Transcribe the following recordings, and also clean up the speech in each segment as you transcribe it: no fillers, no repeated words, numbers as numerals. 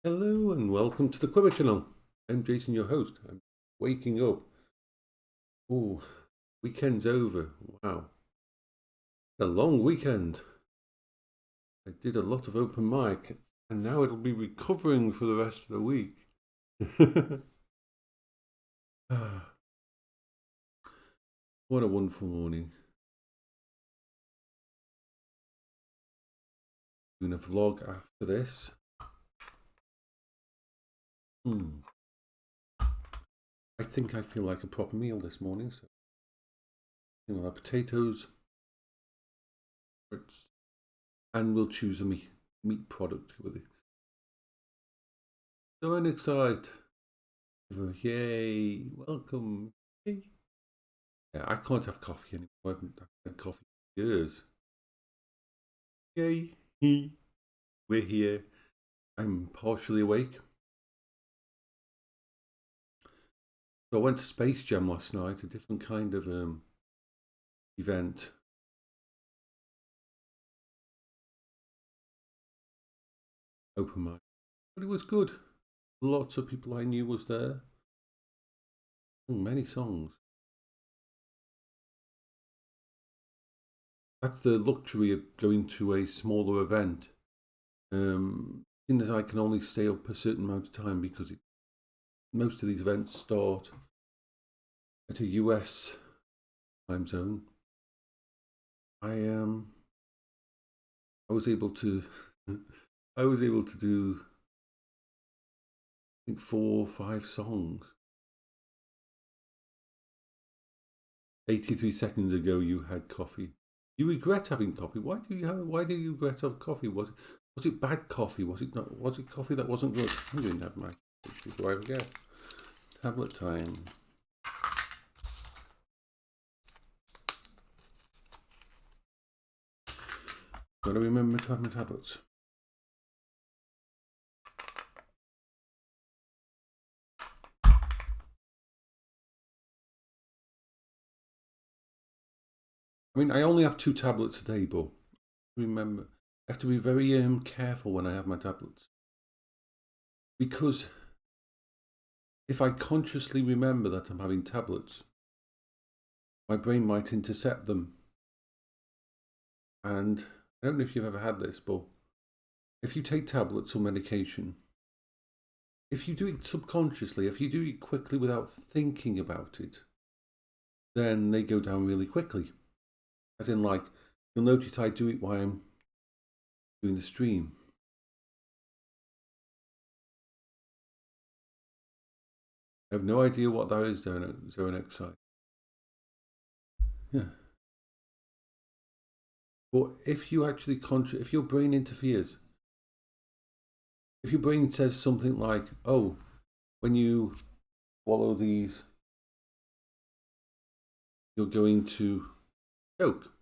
Hello and welcome to the Quiver channel. I'm Jason, your host. I'm waking up. Oh, weekend's over. Wow. A long weekend. I did a lot of open mic and now it'll be recovering for the rest of the week. What a wonderful morning. Doing a vlog after this. I think I feel like a proper meal this morning. So, we'll have potatoes, and we'll choose a meat product with it. So excited. Yay, welcome. Yay. Yeah, I can't have coffee anymore. I haven't had coffee for years. Yay, we're here. I'm partially awake. So I went to Space Jam last night, a different kind of event. Open mic. But it was good. Lots of people I knew was there. Many songs. That's the luxury of going to a smaller event. Seeing as I can only stay up a certain amount of time because most of these events start at a US time zone. I was able to do I think 4 or 5 songs. 83 seconds ago you had coffee. You regret having coffee. Why do you regret having coffee? Was it bad coffee? Was it not? Was it coffee that wasn't good? I didn't have my before I forget. Tablet time. Gotta remember to have my tablets. I mean, I only have 2 tablets a day, but remember, I have to be very careful when I have my tablets. Because if I consciously remember that I'm having tablets, my brain might intercept them. And I don't know if you've ever had this, but if you take tablets or medication, if you do it subconsciously, if you do it quickly without thinking about it, then they go down really quickly. As in, like, you'll notice I do it while I'm doing the stream. I have no idea what that is, zone exercise. Yeah. But if you actually if your brain interferes, if your brain says something like, oh, when you swallow these, you're going to choke.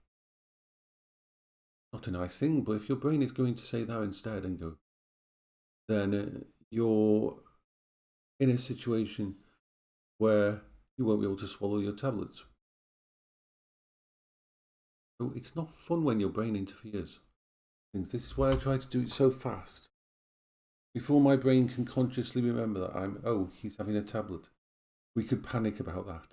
Not a nice thing, but if your brain is going to say that instead and go, then you're in a situation where you won't be able to swallow your tablets. So it's not fun when your brain interferes. This is why I try to do it so fast. Before my brain can consciously remember that he's having a tablet. We could panic about that.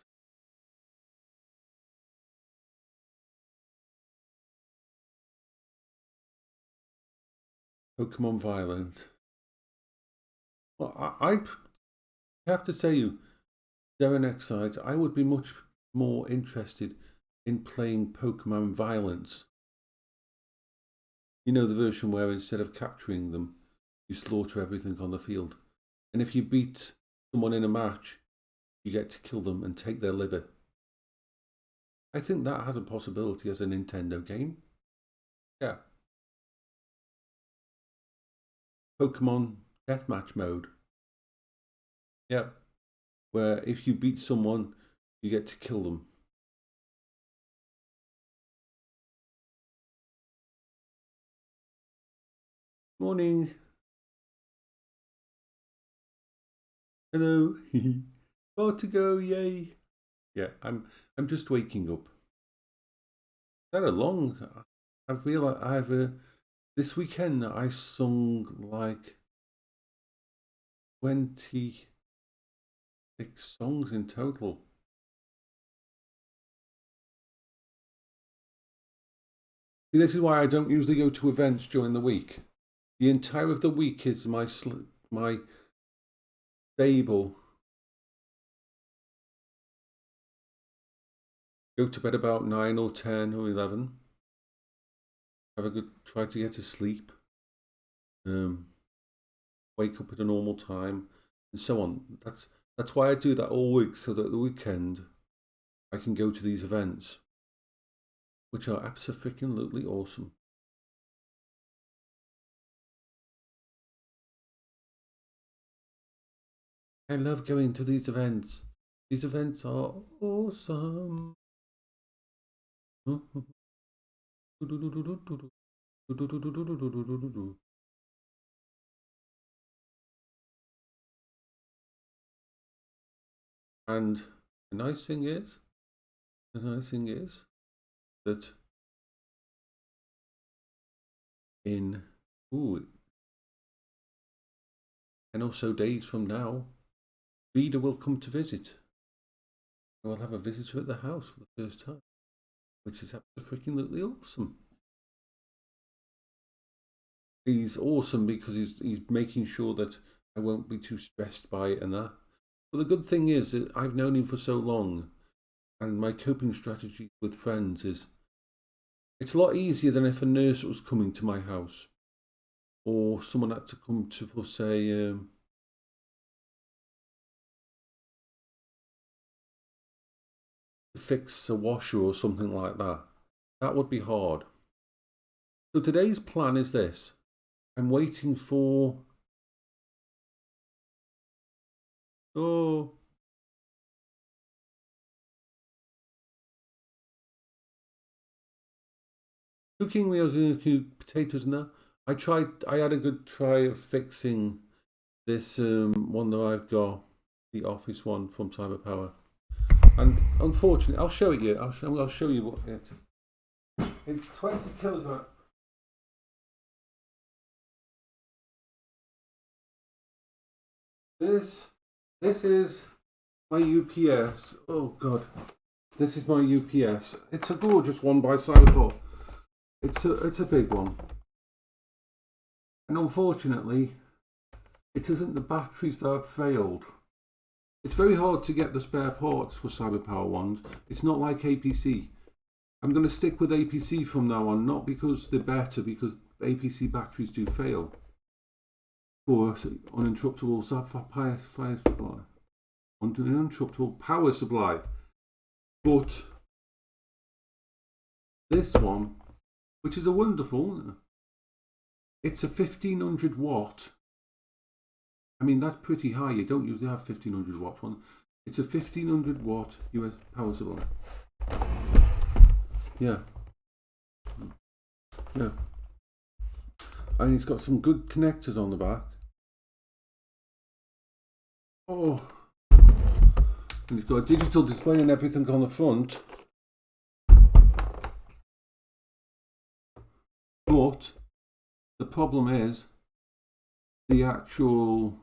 Pokemon Violent. Well, I have to say you, Darren Exide, I would be much more interested in playing Pokemon Violence. You know, the version where instead of capturing them, you slaughter everything on the field. And if you beat someone in a match, you get to kill them and take their liver. I think that has a possibility as a Nintendo game. Yeah. Pokemon Deathmatch mode. Yeah. Where if you beat someone, you get to kill them. Morning. Hello. Got to go, yay. Yeah, I'm just waking up. That a long. I've realized this weekend I sung like 26 songs in total. See, this is why I don't usually go to events during the week. The entire of the week is my stable. Go to bed about 9 or 10 or 11. Have a good, try to get to sleep. Wake up at a normal time, and so on. That's why I do that all week, so that the weekend I can go to these events, which are absolutely awesome. I love going to these events. These events are awesome. And the nice thing is that in 10 or so days from now, Vida will come to visit. We'll have a visitor at the house for the first time, which is absolutely awesome. He's awesome because he's making sure that I won't be too stressed by it and that. But the good thing is that I've known him for so long, and my coping strategy with friends is it's a lot easier than if a nurse was coming to my house, or someone had to come to, for say, fix a washer or something like that. That would be hard. So today's plan is this. I'm waiting for... Cooking, we are going to cook potatoes now. I had a good try of fixing this one that I've got, the office one from Cyberpower. And unfortunately, I'll show it you. I'll show you what it. It's 20 kilograms. This is my UPS. Oh God, this is my UPS. It's a gorgeous one by Cyberpower. It's a big one, and unfortunately, it isn't the batteries that have failed. It's very hard to get the spare parts for Cyberpower ones. It's not like APC. I'm going to stick with APC from now on, not because they're better, because APC batteries do fail. For uninterruptible fire supply. Uninterruptible power supply. But this one, which is a wonderful, it's a 1500 watt. I mean, that's pretty high. You don't usually have 1500 watt one. It's a 1500 watt US power supply. Yeah. And it's got some good connectors on the back. Oh. And it's got a digital display and everything on the front. But the problem is the actual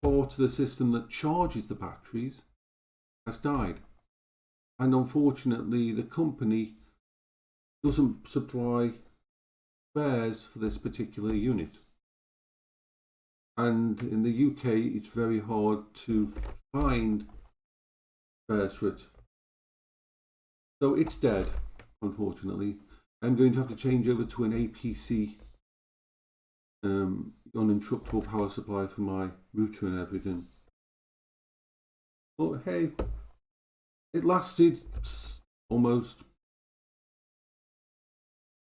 part of the system that charges the batteries has died. And unfortunately, the company doesn't supply spares for this particular unit. And in the UK, it's very hard to find spares for it. So it's dead, unfortunately. I'm going to have to change over to an APC uninterruptible power supply for my router and everything. But hey, it lasted almost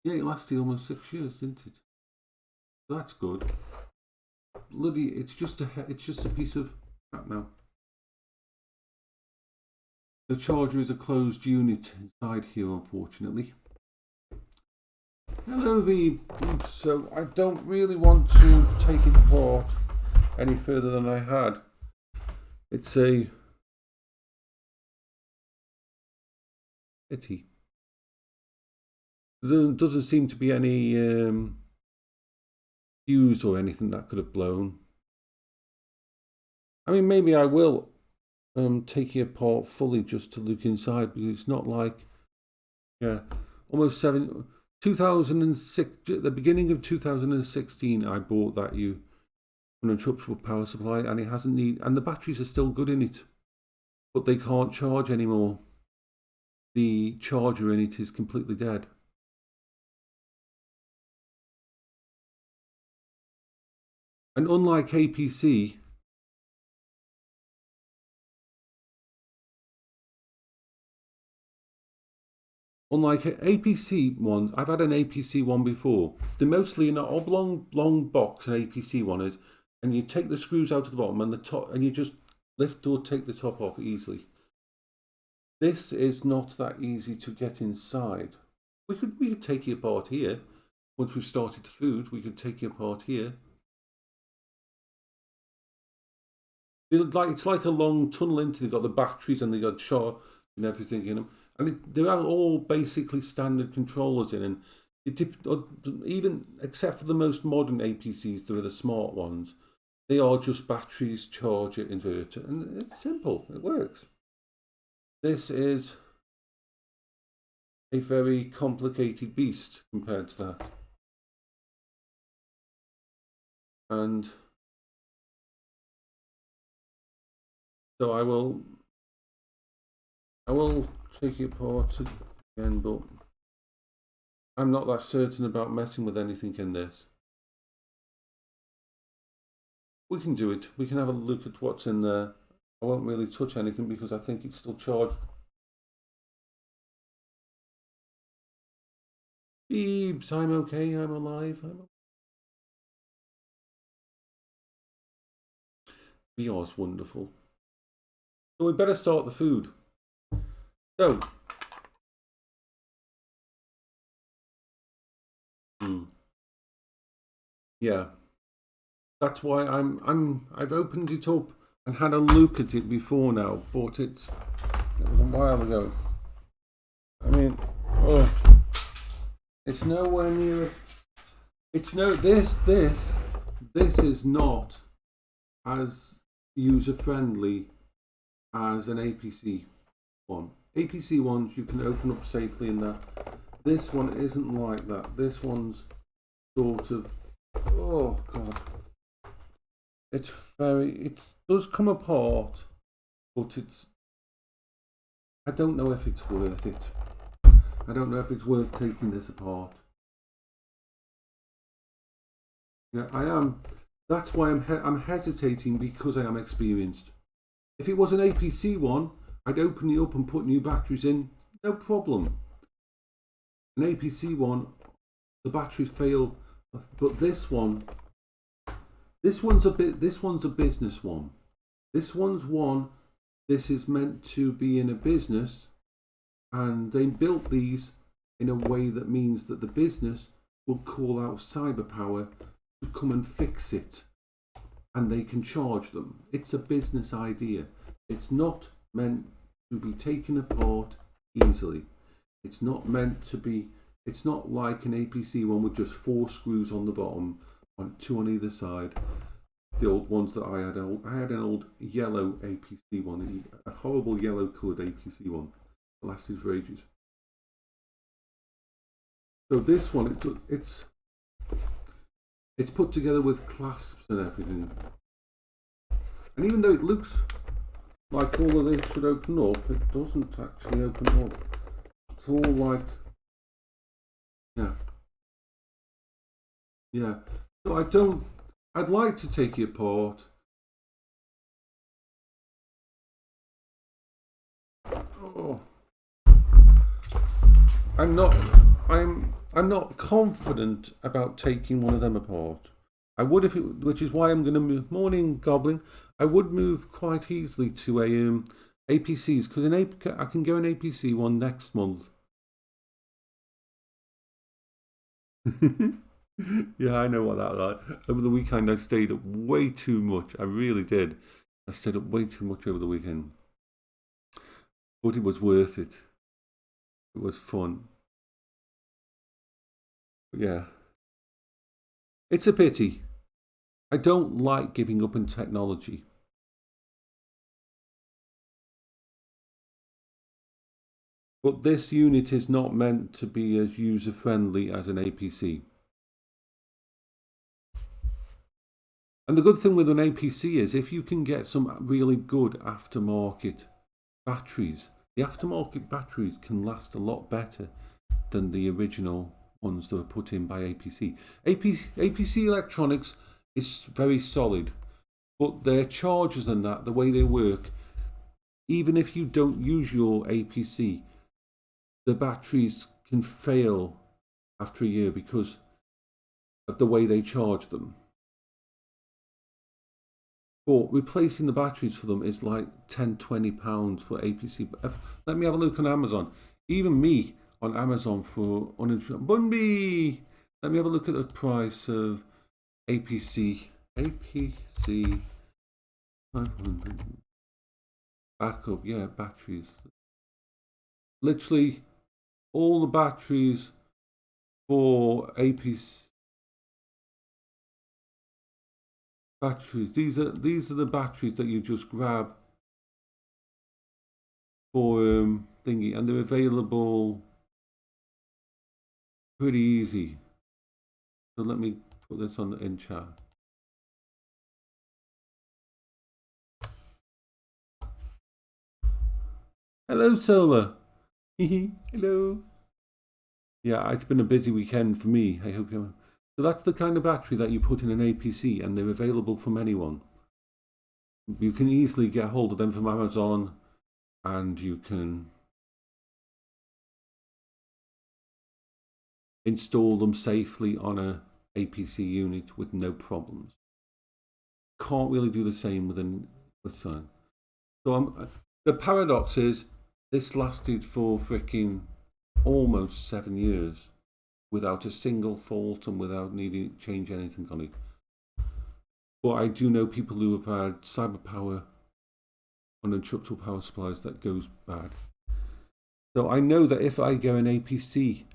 6 years, didn't it? That's good. Bloody, it's just a piece of crap now. The charger is a closed unit inside here, unfortunately. Hello, V. So I don't really want to take it apart any further than I had. It's a pity. There doesn't seem to be any fuse or anything that could have blown. I mean, maybe I will take it apart fully just to look inside, because it's not like, yeah, almost 2006, at the beginning of 2016, I bought that uninterruptible power supply, and it hasn't and the batteries are still good in it, but they can't charge anymore. The charger in it is completely dead. And unlike APC, ones, I've had an APC one before. They're mostly in an oblong, long box, an APC one is, and you take the screws out of the bottom and the top, and you just lift or take the top off easily. This is not that easy to get inside. We could take it apart here. Once we've started the food, we could take it apart here. It's like a long tunnel into. They've got the batteries and they've got charge and everything in them, and they are all basically standard controllers in. And even except for the most modern APCs, there are the smart ones. They are just batteries, charger, inverter, and it's simple. It works. This is a very complicated beast compared to that. And so I will take it apart again, but I'm not that certain about messing with anything in this. We can do it. We can have a look at what's in there. I won't really touch anything because I think it's still charged. Beebs, I'm okay. I'm alive. VR's wonderful. So we better start the food. So, yeah, that's why I've opened it up and had a look at it before now, but it was a while ago. I mean, it's nowhere near it. It's no this is not as user friendly as an APC one. APC ones you can open up safely in that. This one isn't like that. This one's sort of, oh god, it does come apart, but I don't know if it's worth it. I don't know if it's worth taking this apart. Yeah, I am. That's why I'm hesitating, because I am experienced. If it was an APC one, I'd open it up and put new batteries in, no problem. An APC one, the batteries fail, but this one's a business one. This is meant to be in a business, and they built these in a way that means that the business will call out cyber power to come and fix it, and they can charge them. It's a business idea. It's not meant to be taken apart easily. It's not meant to be. It's not like an APC one with just 4 screws on the bottom, 2 on either side. The old ones that I had an old yellow APC one, a horrible yellow coloured APC one that lasted for ages. So this one, it's put together with clasps and everything. And even though it looks like all of this should open up, it doesn't actually open up. It's all like, yeah. So I'd like to take it apart. Oh. I'm not confident about taking one of them apart. I would which is why I'm going to move. Morning, Goblin. I would move quite easily to a APCs, because I can go an APC one next month. Yeah, I know what that like. Over the weekend, I stayed up way too much. I really did. I stayed up way too much over the weekend, but it was worth it. It was fun. Yeah. It's a pity. I don't like giving up on technology. But this unit is not meant to be as user-friendly as an APC. And the good thing with an APC is if you can get some really good aftermarket batteries, the aftermarket batteries can last a lot better than the original ones that were put in by APC. APC electronics is very solid, but their chargers and that, the way they work, even if you don't use your APC, the batteries can fail after a year because of the way they charge them. But replacing the batteries for them is like £10–20 for APC. Let me have a look on Amazon. Even me on Amazon for uninterrupted Bunby. Let me have a look at the price of APC 500 backup. Yeah, batteries. Literally all the batteries for APC batteries. These are the batteries that you just grab for thingy, and they're available pretty easy. So let me put this on in chat. Hello, Solar. Hello. Yeah, it's been a busy weekend for me. I hope you. So that's the kind of battery that you put in an APC, and they're available from anyone. You can easily get hold of them from Amazon, and you can install them safely on a APC unit with no problems. Can't really do the same with Sun. So the paradox is this lasted for freaking almost 7 years without a single fault and without needing to change anything on it. But I do know people who have had cyber power, uninterruptible power supplies that goes bad. So I know that if I go an APC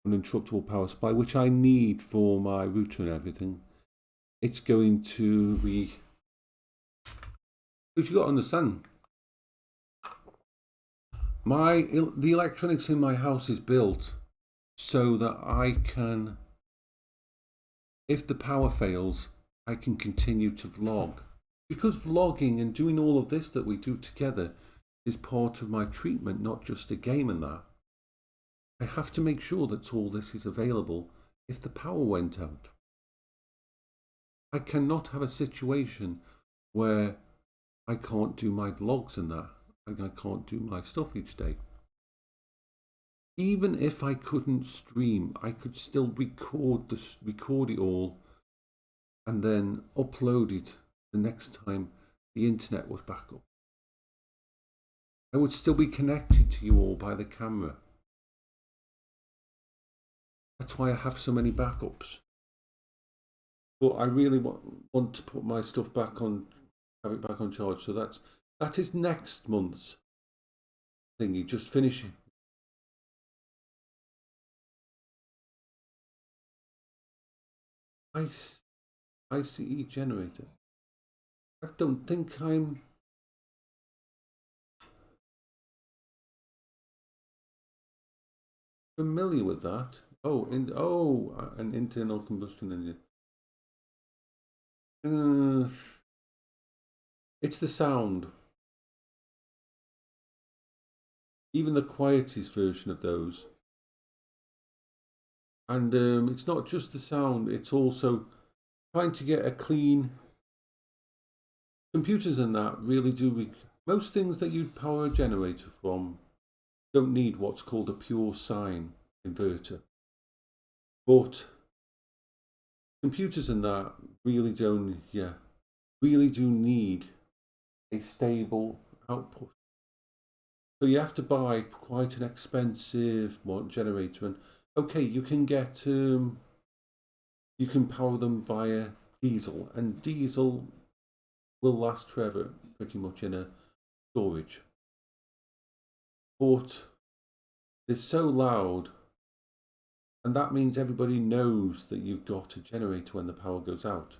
uninterruptible power supply, which I need for my router and everything, it's going to be, because you got to understand, the electronics in my house is built so that I can, if the power fails, I can continue to vlog. Because vlogging and doing all of this that we do together is part of my treatment, not just a game and that. I have to make sure that all this is available if the power went out. I cannot have a situation where I can't do my vlogs and that. I can't do my stuff each day. Even if I couldn't stream, I could still record it all and then upload it the next time the internet was back up. I would still be connected to you all by the camera. That's why I have so many backups. But I really want to put my stuff back on, have it back on charge. So that is next month's thingy, just finishing. ICE generator. I don't think I'm familiar with that. An internal combustion engine. It's the sound. Even the quietest version of those. And it's not just the sound, it's also trying to get a clean. Computers and that really do. Most things that you'd power a generator from don't need what's called a pure sine inverter. But computers and that really do need a stable output. So you have to buy quite an expensive generator, and okay, you can get you can power them via diesel, and diesel will last forever pretty much in a storage. But they're so loud And that means everybody knows that you've got a generator when the power goes out.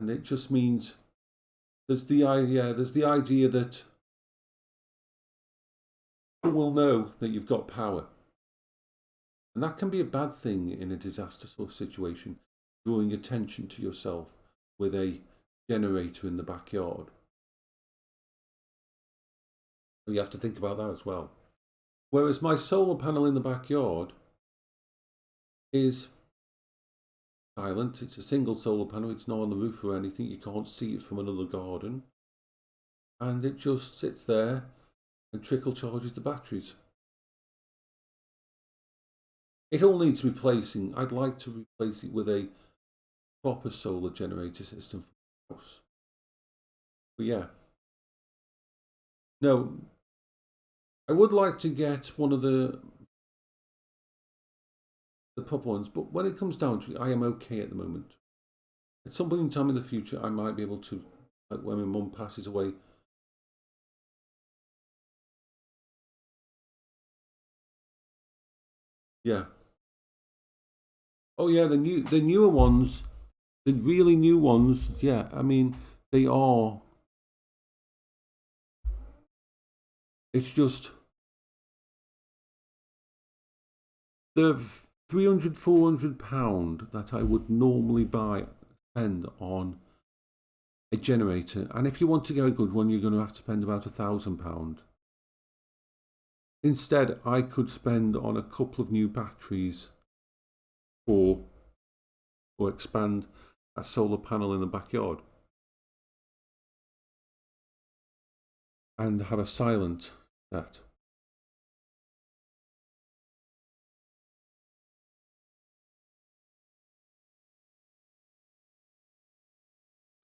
And it just means there's the idea that people will know that you've got power. And that can be a bad thing in a disaster sort of situation, drawing attention to yourself with a generator in the backyard. So you have to think about that as well. Whereas my solar panel in the backyard is silent. It's a single solar panel. It's not on the roof or anything. You can't see it from another garden. And it just sits there and trickle charges the batteries. It all needs replacing. I'd like to replace it with a proper solar generator system for the house. But yeah. No, I would like to get one of the proper ones, but when it comes down to it, I am okay at the moment. At some point in time in the future, I might be able to, like when my mum passes away. Yeah. Oh yeah, the newer ones, the really new ones. Yeah, I mean they are. It's just the 300, £400 that I would normally spend on a generator, and if you want to get a good one, you're going to have to spend about £1,000. Instead, I could spend on a couple of new batteries, or expand a solar panel in the backyard, and have a silent set.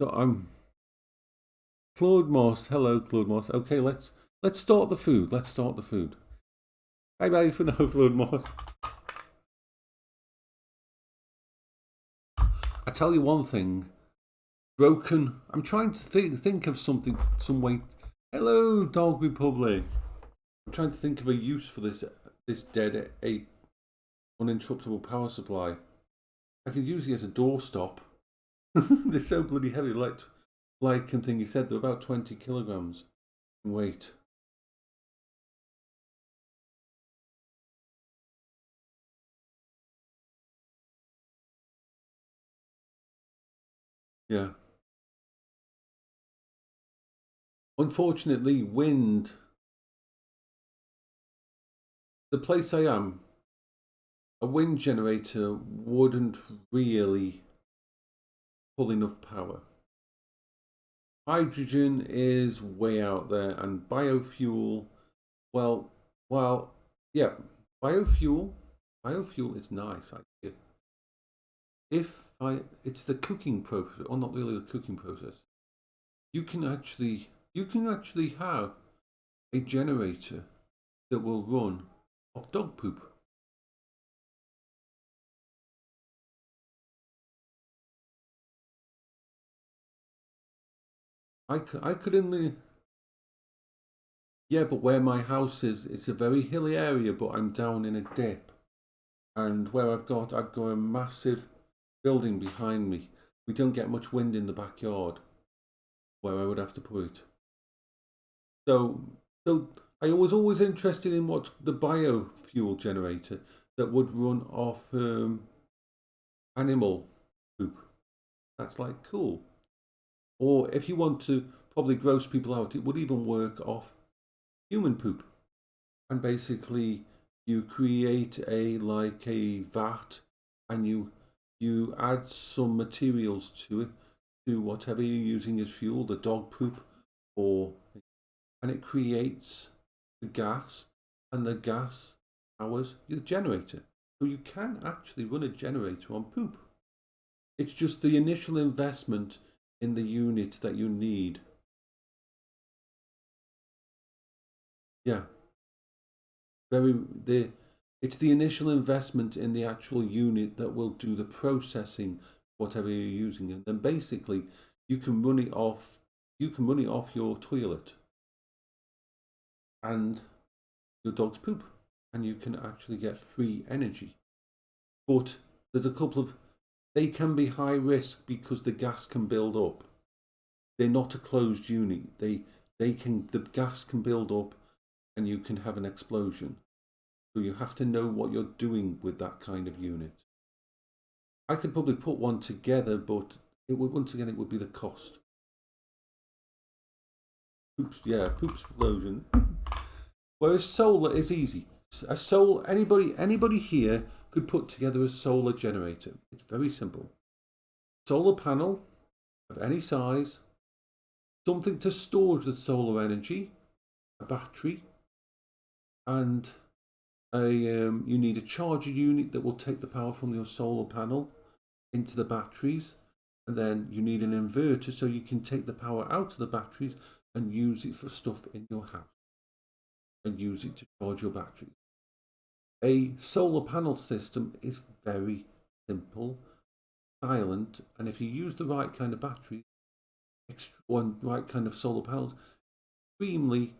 So I'm Claude Moss. Hello, Claude Moss. Okay, let's start the food. Let's start the food. Bye bye for now, Claude Moss. I tell you one thing. Broken. I'm trying to think of something, some way. Hello, Dog Republic. I'm trying to think of a use for this dead uninterruptible power supply. I could use it as a doorstop. They're so bloody heavy. Like thing you said, they're about 20 kilograms in weight. Yeah. Unfortunately, wind. The place I am, a wind generator wouldn't really pull enough power. Hydrogen is way out there, and biofuel, well, yeah, biofuel is nice. It's the cooking process, or not really the cooking process. You can actually have a generator that will run off dog poop. I could in the Yeah, but where my house is, it's a very hilly area, but I'm down in a dip, and where I've got a massive building behind me. We don't get much wind in the backyard where I would have to put it. So I was always interested in what the biofuel generator that would run off animal poop. That's like cool. Or if you want to probably gross people out, it would even work off human poop. And basically you create a vat, and you add some materials to it, to whatever you're using as fuel, the dog poop, and it creates the gas, and the gas powers your generator. So you can actually run a generator on poop. It's just the initial investment in the unit that you need. Yeah. It's the initial investment in the actual unit that will do the processing, whatever you're using, and then basically you can run it off your toilet. And your dog's poop, and you can actually get free energy. But there's a couple of, they can be high risk because the gas can build up. They're not a closed unit. The gas can build up and you can have an explosion. So you have to know what you're doing with that kind of unit. I could probably put one together, but it would, once again, it would be the cost. Poops, yeah, poop explosion. Whereas solar is easy. Anybody here could put together a solar generator. It's very simple. Solar panel of any size, something to store the solar energy, a battery, and you need a charger unit that will take the power from your solar panel into the batteries, and then you need an inverter so you can take the power out of the batteries and use it for stuff in your house and use it to charge your batteries. A solar panel system is very simple, silent, and if you use the right kind of batteries or right kind of solar panels, extremely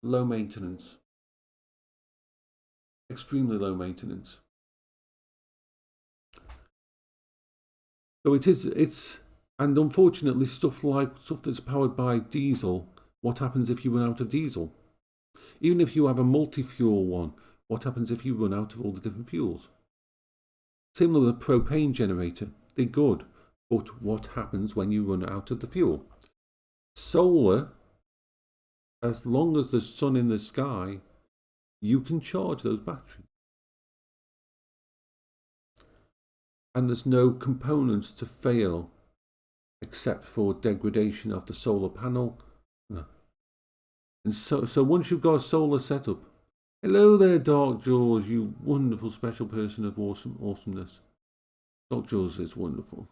low maintenance. Extremely low maintenance. So and unfortunately stuff that's powered by diesel, what happens if you run out of diesel? Even if you have a multi-fuel one, what happens if you run out of all the different fuels? Similar with a propane generator, they're good, but what happens when you run out of the fuel? Solar, as long as there's sun in the sky, you can charge those batteries. And there's no components to fail except for degradation of the solar panel. No. And so once you've got a solar setup, hello there, Dark Jaws, you wonderful special person of awesomeness. Dark Jaws is wonderful.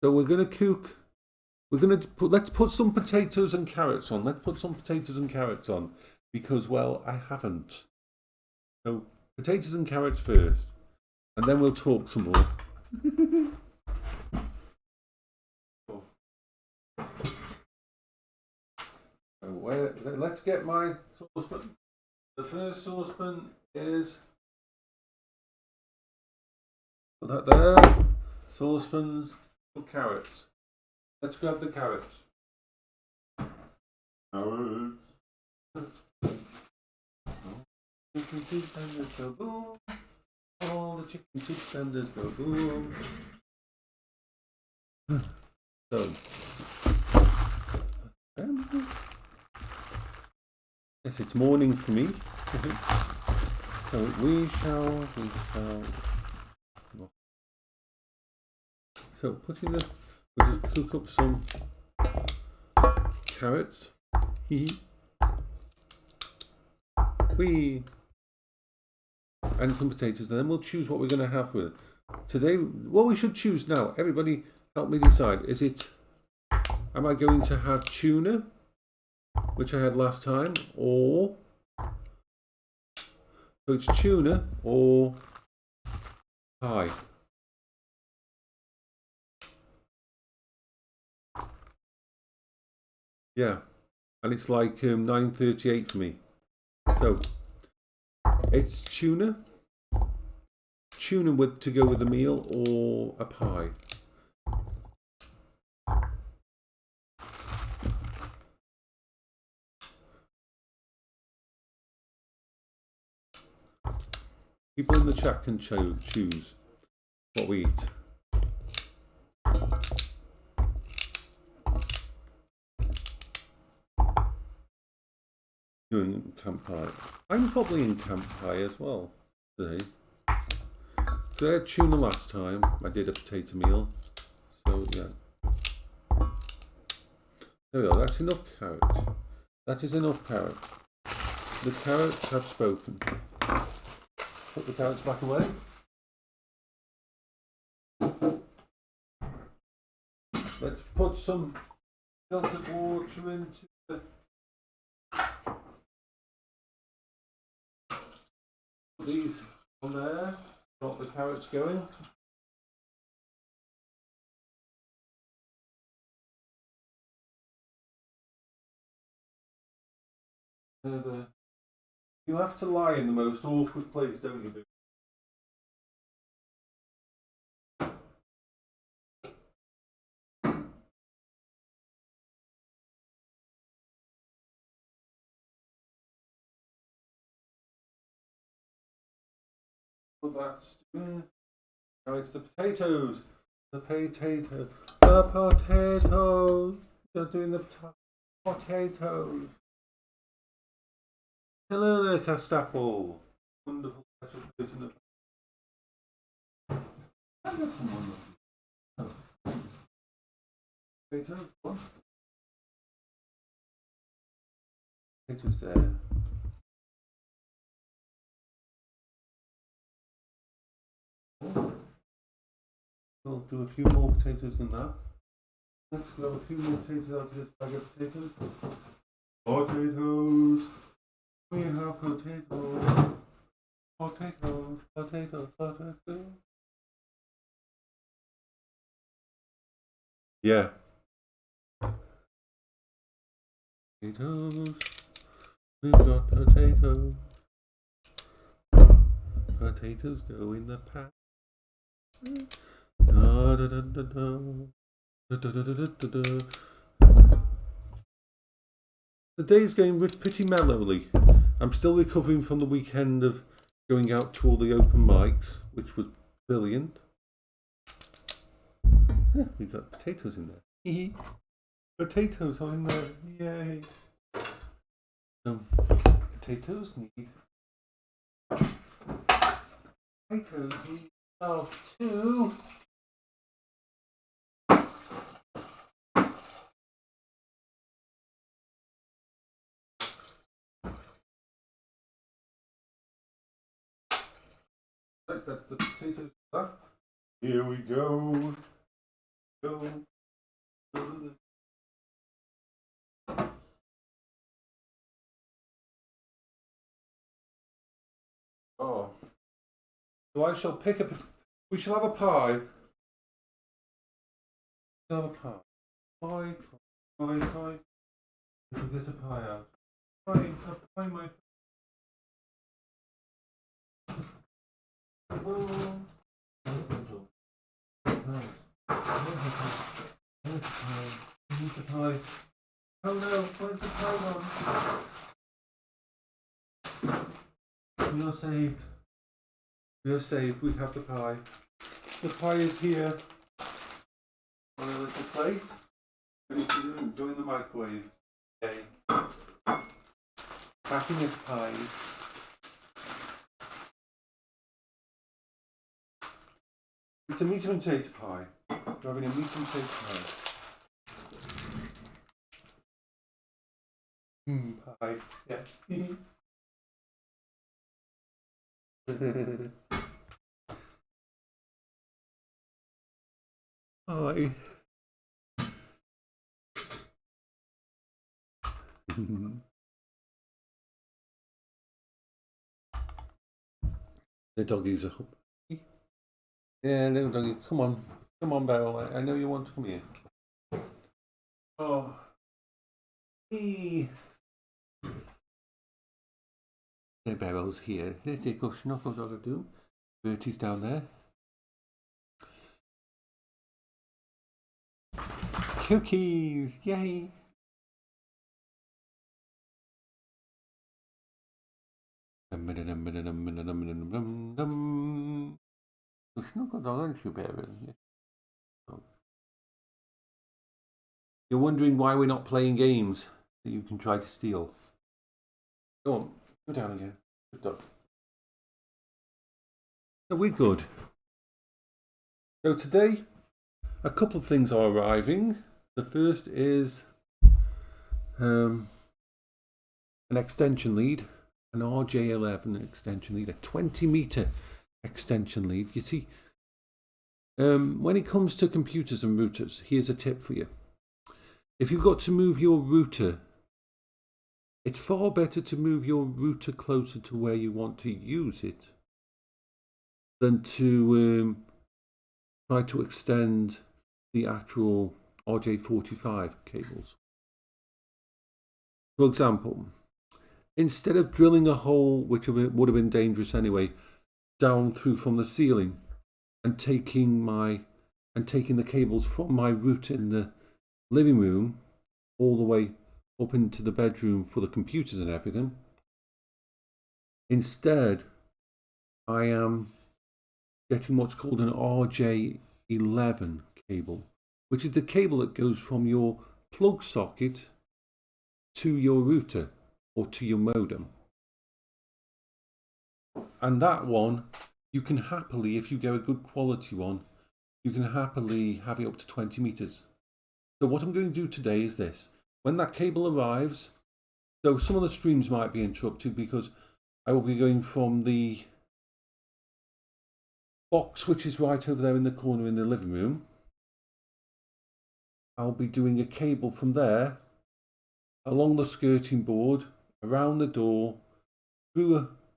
So we're going to cook. Let's put some potatoes and carrots on. Let's put some potatoes and carrots on because, well, I haven't. So potatoes and carrots first, and then we'll talk some more. Let's get my saucepan. The first saucepan is put that there. Saucepans for carrots. Let's grab the carrots. Carrots. Chicken soup tenders go boom. All the chicken soup tenders go boom. So. Yes, it's morning for me. So we shall. So we'll just cook up some carrots. And some potatoes, and then we'll choose what we're going to have with it. Today, what we should choose now, everybody help me decide. Am I going to have tuna, which I had last time, or so it's tuna or pie? Yeah, and it's like 9:38 for me. So it's tuna to go with a meal or a pie. People in the chat can choose what we eat. Doing camp pie. I'm probably in camp pie as well today. So I had tuna last time. I did a potato meal. So yeah. There we are. That's enough carrots. That is enough carrots. The carrots have spoken. Put the carrots back away. Let's put some filtered water into the these on there. Got the carrots going. You have to lie in the most awkward place, don't you? Well, that's now it's the potatoes. The potatoes. The potatoes. You're doing the potatoes. Hello there, Castapple. Wonderful special place in the. I've got some wonderful. Potatoes. What? Potatoes there. We'll do a few more potatoes than that. Let's grab a few more potatoes out of this bag of potatoes. Potatoes. We have potatoes. Potatoes. Potatoes. Potatoes. Yeah. Potatoes. We've got potatoes. Potatoes go in the pan. Da, da, da, da, da. Da, da, da, da, da, da. The day's going pretty mellowly. I'm still recovering from the weekend of going out to all the open mics, which was brilliant. Yeah, we've got potatoes in there. Potatoes are in there. Yay. Potatoes need love too. Right, that's the potato stuff. Here we go. Go. Oh. So I shall pick up. We shall have a pie. We'll have a pie. Pie. Pie. We'll get a pie out. Pie, my. Oh. Where's the pie? Oh no, where's the pie gone? We are saved. We are saved. We have the pie. The pie is here. On a little plate. Ready to do and go in the microwave. Okay. Packing this pie. It's a meat and potato pie. We're having a meat and potato pie. Pie. Yeah. Hi. The doggies are up. Yeah, little doggy, come on. Come on, Beryl. I know you want to come here. Oh. Hey. The Beryl's here. Let's go snuffle dog of doom. Bertie's down there. Cookies! Yay! Snuggle dog, aren't you, Beryl? You're wondering why we're not playing games that you can try to steal. Go on, go down again. Good dog. So we're good. So today, a couple of things are arriving. The first is an extension lead, an RJ11 extension lead, a 20-meter extension lead. You see, when it comes to computers and routers, here's a tip for you. If you've got to move your router, it's far better to move your router closer to where you want to use it than to try to extend the actual RJ45 cables. For example, instead of drilling a hole, which would have been dangerous anyway, down through from the ceiling and taking the cables from my router in the living room all the way up into the bedroom for the computers and everything, instead I am getting what's called an RJ11 cable, which is the cable that goes from your plug socket to your router or to your modem. And that one, you can happily, if you get a good quality one, you can happily have it up to 20 meters. So what I'm going to do today is this. When that cable arrives, so some of the streams might be interrupted because I will be going from the box, which is right over there in the corner in the living room. I'll be doing a cable from there, along the skirting board, around the door,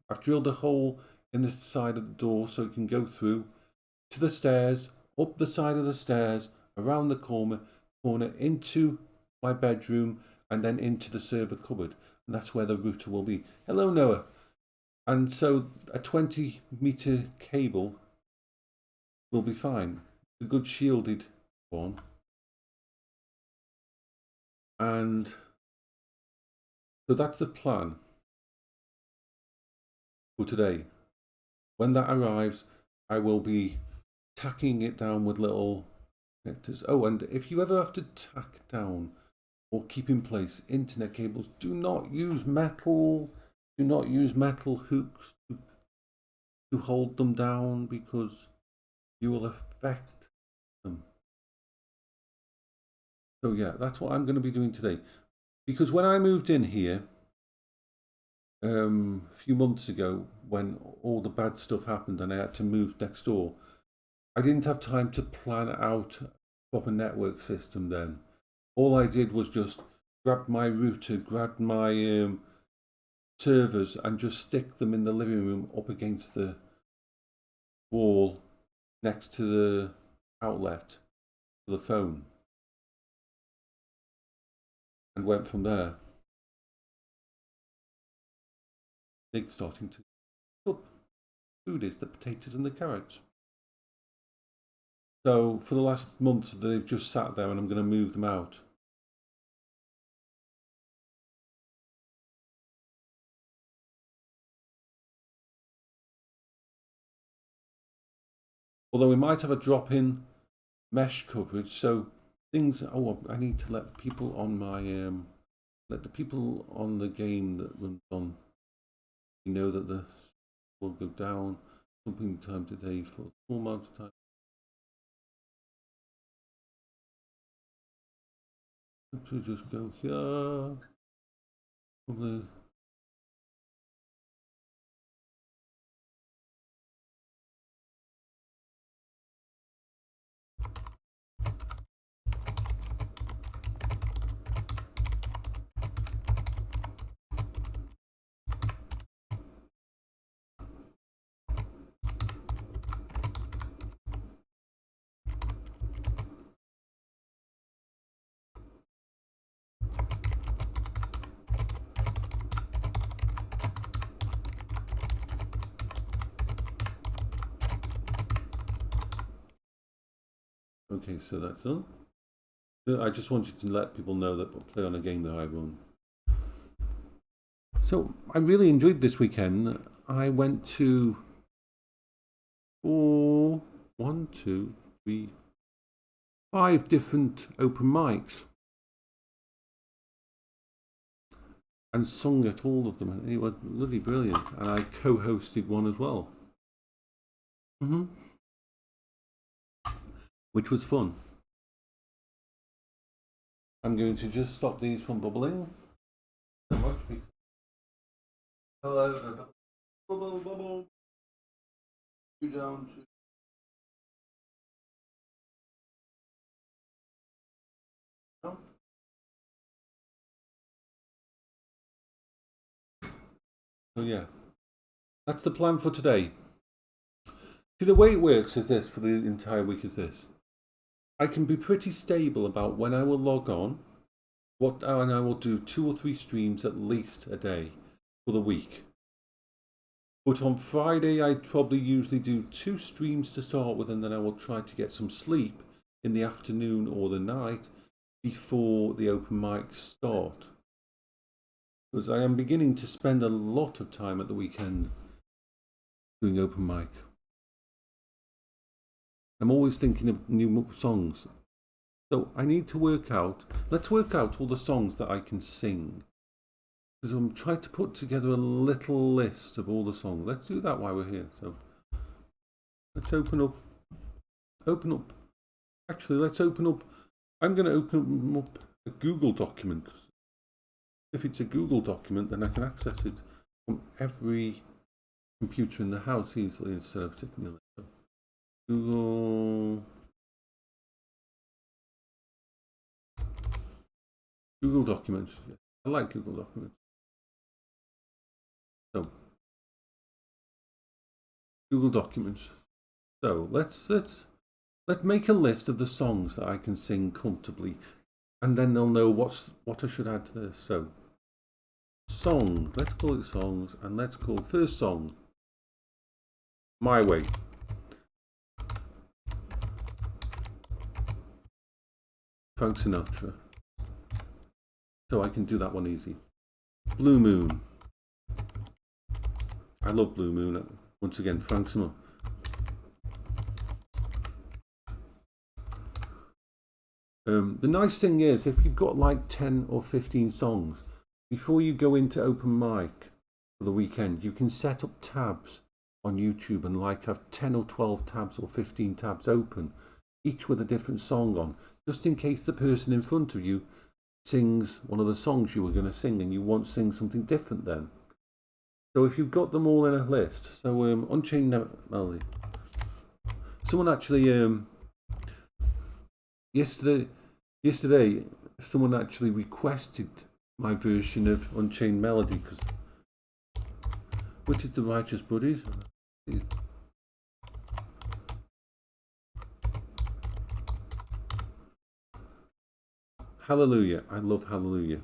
I've drilled a hole in the side of the door so it can go through, to the stairs, up the side of the stairs, around the corner, into my bedroom, and then into the server cupboard. And that's where the router will be. Hello, Noah. And so a 20-meter cable will be fine. A good shielded one. And so that's the plan for today. When that arrives, I will be tacking it down with little connectors. Oh, and if you ever have to tack down or keep in place internet cables, do not use metal. Do not use metal hooks to hold them down, because you will affect them. So yeah, that's what I'm going to be doing today. Because when I moved in here a few months ago, when all the bad stuff happened and I had to move next door, I didn't have time to plan out a proper network system then. All I did was just grab my router, grab my servers, and just stick them in the living room up against the wall next to the outlet for the phone, and went from there. They're starting to cook. Food is the potatoes and the carrots. So for the last month, they've just sat there, and I'm going to move them out. Although we might have a drop-in mesh coverage, so things. Oh, I need to let people on my let the people on the game that runs on, you know, that the will go down something time today for a small amount of time. To just go here. Probably. Okay, so that's done. I just wanted to let people know that we'll play on a game that I run. So I really enjoyed this weekend. I went to 5 different open mics and sung at all of them, and it was really brilliant. And I co-hosted one as well. Which was fun. I'm going to just stop these from bubbling. Hello, bubble, bubble. You down to. So yeah, that's the plan for today. See, the way it works is this for the entire week is this. I can be pretty stable about when I will log on, and I will do 2 or 3 streams at least a day. for the week. But on Friday, I'd probably usually do 2 streams to start with, and then I will try to get some sleep in the afternoon or the night before the open mics start. Because I am beginning to spend a lot of time at the weekend doing open mic. I'm always thinking of new songs. So I need to let's work out all the songs that I can sing. Because I'm trying to put together a little list of all the songs. Let's do that while we're here. So let's open up. Actually, let's open up. I'm going to open up a Google document. If it's a Google document, then I can access it from every computer in the house easily instead of sticking it. So Google Documents. I like Google Documents. So Google Documents. So let's make a list of the songs that I can sing comfortably, and then they'll know what I should add to this. So song, let's call it songs, and let's call first song My Way. Frank Sinatra. So I can do that one easy. Blue Moon. I love Blue Moon. Once again, Frank Sinatra. The nice thing is, if you've got like 10 or 15 songs, before you go into open mic for the weekend, you can set up tabs on YouTube and like have 10 or 12 tabs or 15 tabs open, each with a different song on, just in case the person in front of you sings one of the songs you were going to sing and you want to sing something different then. So if you've got them all in a list, so Unchained Melody. Someone actually, yesterday, someone actually requested my version of Unchained Melody, which is the Righteous Buddies. Hallelujah. I love Hallelujah.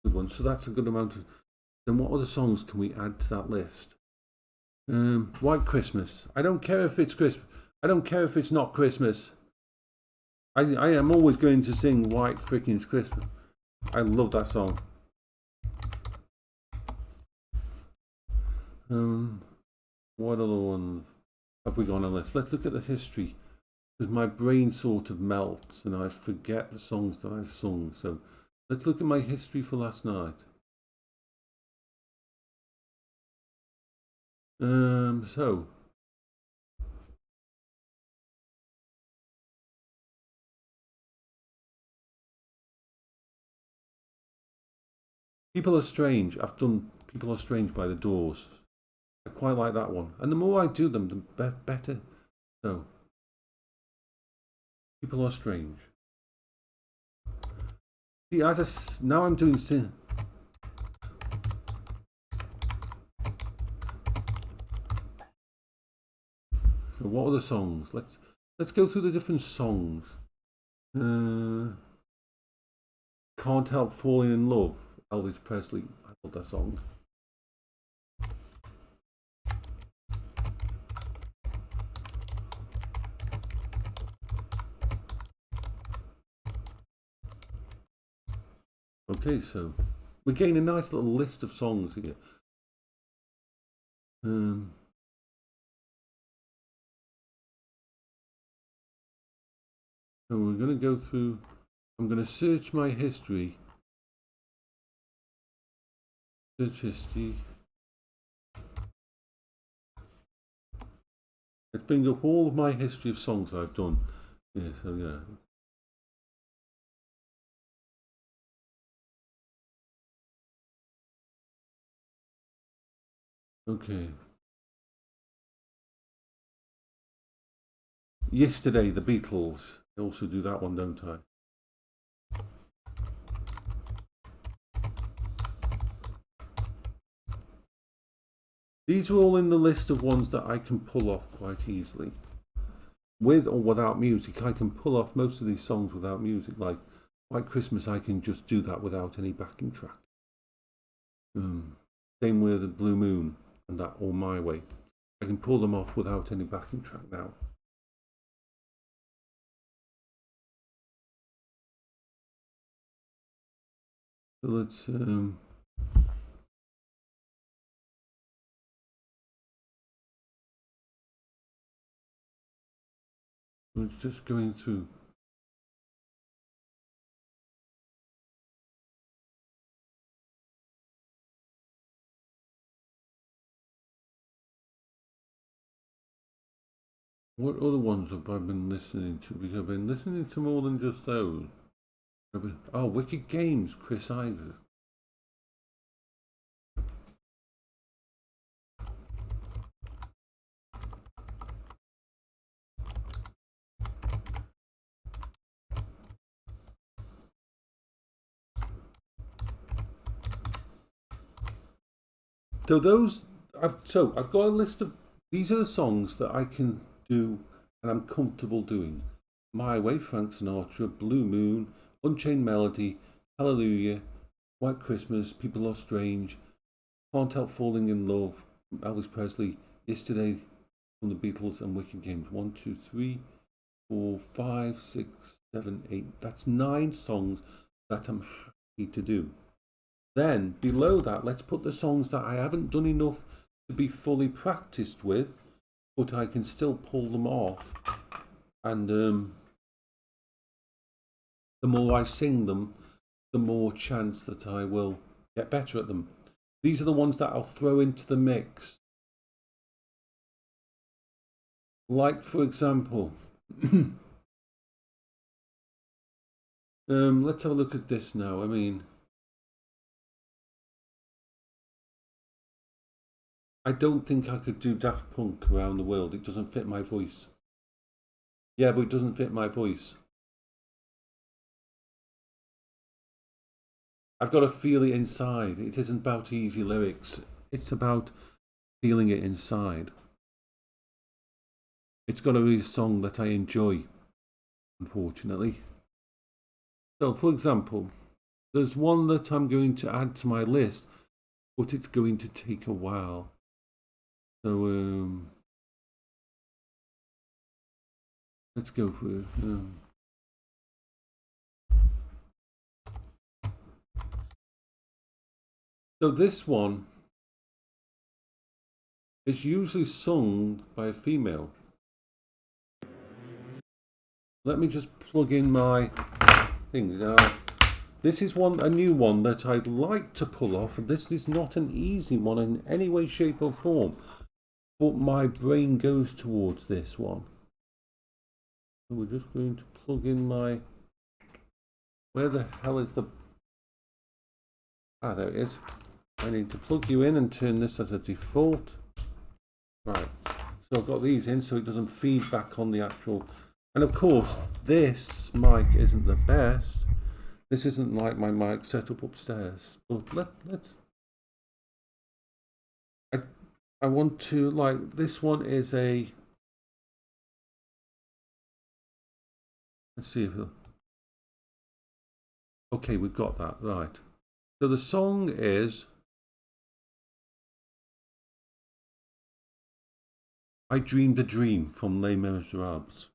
Good one. So that's a good amount of. Then what other songs can we add to that list? White Christmas. I don't care if it's Christmas. I don't care if it's not Christmas. I am always going to sing White Freaking Christmas. I love that song. What other ones have we got on the list? Let's look at the history. Because my brain sort of melts and I forget the songs that I've sung. So let's look at my history for last night. So People Are Strange. I've done People Are Strange by The Doors. I quite like that one. And the more I do them, the better. So People Are Strange. See, now I'm doing sin. So what are the songs? Let's go through the different songs. Can't Help Falling in Love, Elvis Presley. I love that song. Okay, so we're getting a nice little list of songs here. So we're going to go through, I'm going to search my history. Search history. Let's bring up all of my history of songs I've done. Yeah, so yeah. Okay. Yesterday, the Beatles. I also do that one, don't I? These are all in the list of ones that I can pull off quite easily. with or without music. I can pull off most of these songs without music, like White Christmas. I can just do that without any backing track. Same with the Blue Moon and that, or My Way. I can pull them off without any backing track now. So let's just going through. What other ones have I been listening to? Because I've been listening to more than just those. Wicked Games, Chris Ivers. So I've got a list of, these are the songs that I can do and I'm comfortable doing. My Way, Frank Sinatra, Blue Moon, Unchained Melody, Hallelujah, White Christmas, People Are Strange, Can't Help Falling in Love, Elvis Presley, Yesterday from the Beatles, and Wicked Games. 1, 2, 3, 4, 5, 6, 7, 8. That's 9 songs that I'm happy to do. Then below that, let's put the songs that I haven't done enough to be fully practiced with, but I can still pull them off. And the more I sing them, the more chance that I will get better at them. These are the ones that I'll throw into the mix. Like, for example, let's have a look at this now. I mean, I don't think I could do Daft Punk Around the World. It doesn't fit my voice. Yeah, but it doesn't fit my voice. I've got to feel it inside. It isn't about easy lyrics. It's about feeling it inside. It's got to be a song that I enjoy, unfortunately. So, for example, there's one that I'm going to add to my list, but it's going to take a while. So, let's go for it. So this one is usually sung by a female. Let me just plug in my thing. This is a new one that I'd like to pull off, and this is not an easy one in any way, shape, or form. But my brain goes towards this one. So we're just going to plug in my. Where the hell is the? There it is. I need to plug you in and turn this as a default. Right. So I've got these in so it doesn't feed back on the actual. And of course, this mic isn't the best. This isn't like my mic set up upstairs. But let's. I want to, like, this one is a. Let's see if. Okay, we've got that right. So the song is I Dreamed a Dream from Les Miserables.